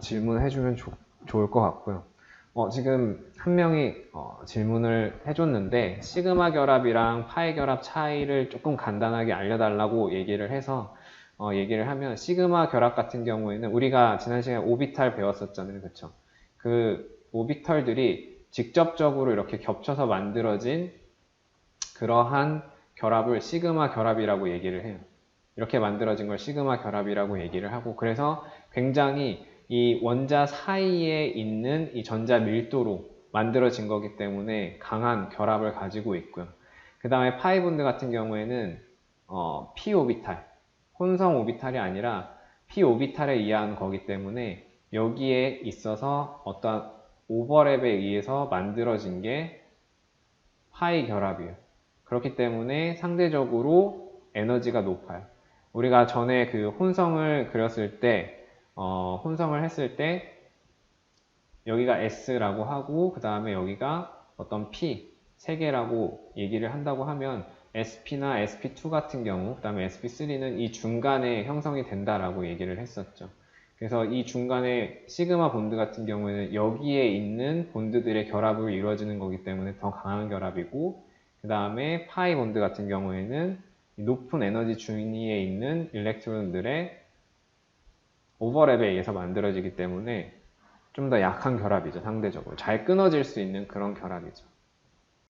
질문해주면 좋을 것 같고요. 지금 한 명이 질문을 해줬는데 시그마 결합이랑 파이 결합 차이를 조금 간단하게 알려달라고 얘기를 해서 얘기를 하면 시그마 결합 같은 경우에는 우리가 지난 시간에 오비탈 배웠었잖아요. 그쵸? 그 오비털들이 직접적으로 이렇게 겹쳐서 만들어진 그러한 결합을 시그마 결합이라고 얘기를 해요. 이렇게 만들어진 걸 시그마 결합이라고 얘기를 하고 그래서 굉장히 이 원자 사이에 있는 이 전자 밀도로 만들어진 거기 때문에 강한 결합을 가지고 있고요. 그 다음에 파이 본드 같은 경우에는 p 오비탈, 혼성 오비탈이 아니라 p 오비탈에 의한 거기 때문에 여기에 있어서 어떤 오버랩에 의해서 만들어진 게 파이 결합이에요. 그렇기 때문에 상대적으로 에너지가 높아요. 우리가 전에 그 혼성을 그렸을 때, 혼성을 했을 때 여기가 S라고 하고 그 다음에 여기가 어떤 P, 세 개라고 얘기를 한다고 하면 SP나 SP2 같은 경우, 그 다음에 SP3는 이 중간에 형성이 된다라고 얘기를 했었죠. 그래서 이 중간에 시그마 본드 같은 경우에는 여기에 있는 본드들의 결합으로 이루어지는 거기 때문에 더 강한 결합이고 그 다음에 파이 본드 같은 경우에는 높은 에너지 중위에 있는 일렉트론들의 오버랩에 의해서 만들어지기 때문에 좀 더 약한 결합이죠, 상대적으로. 잘 끊어질 수 있는 그런 결합이죠.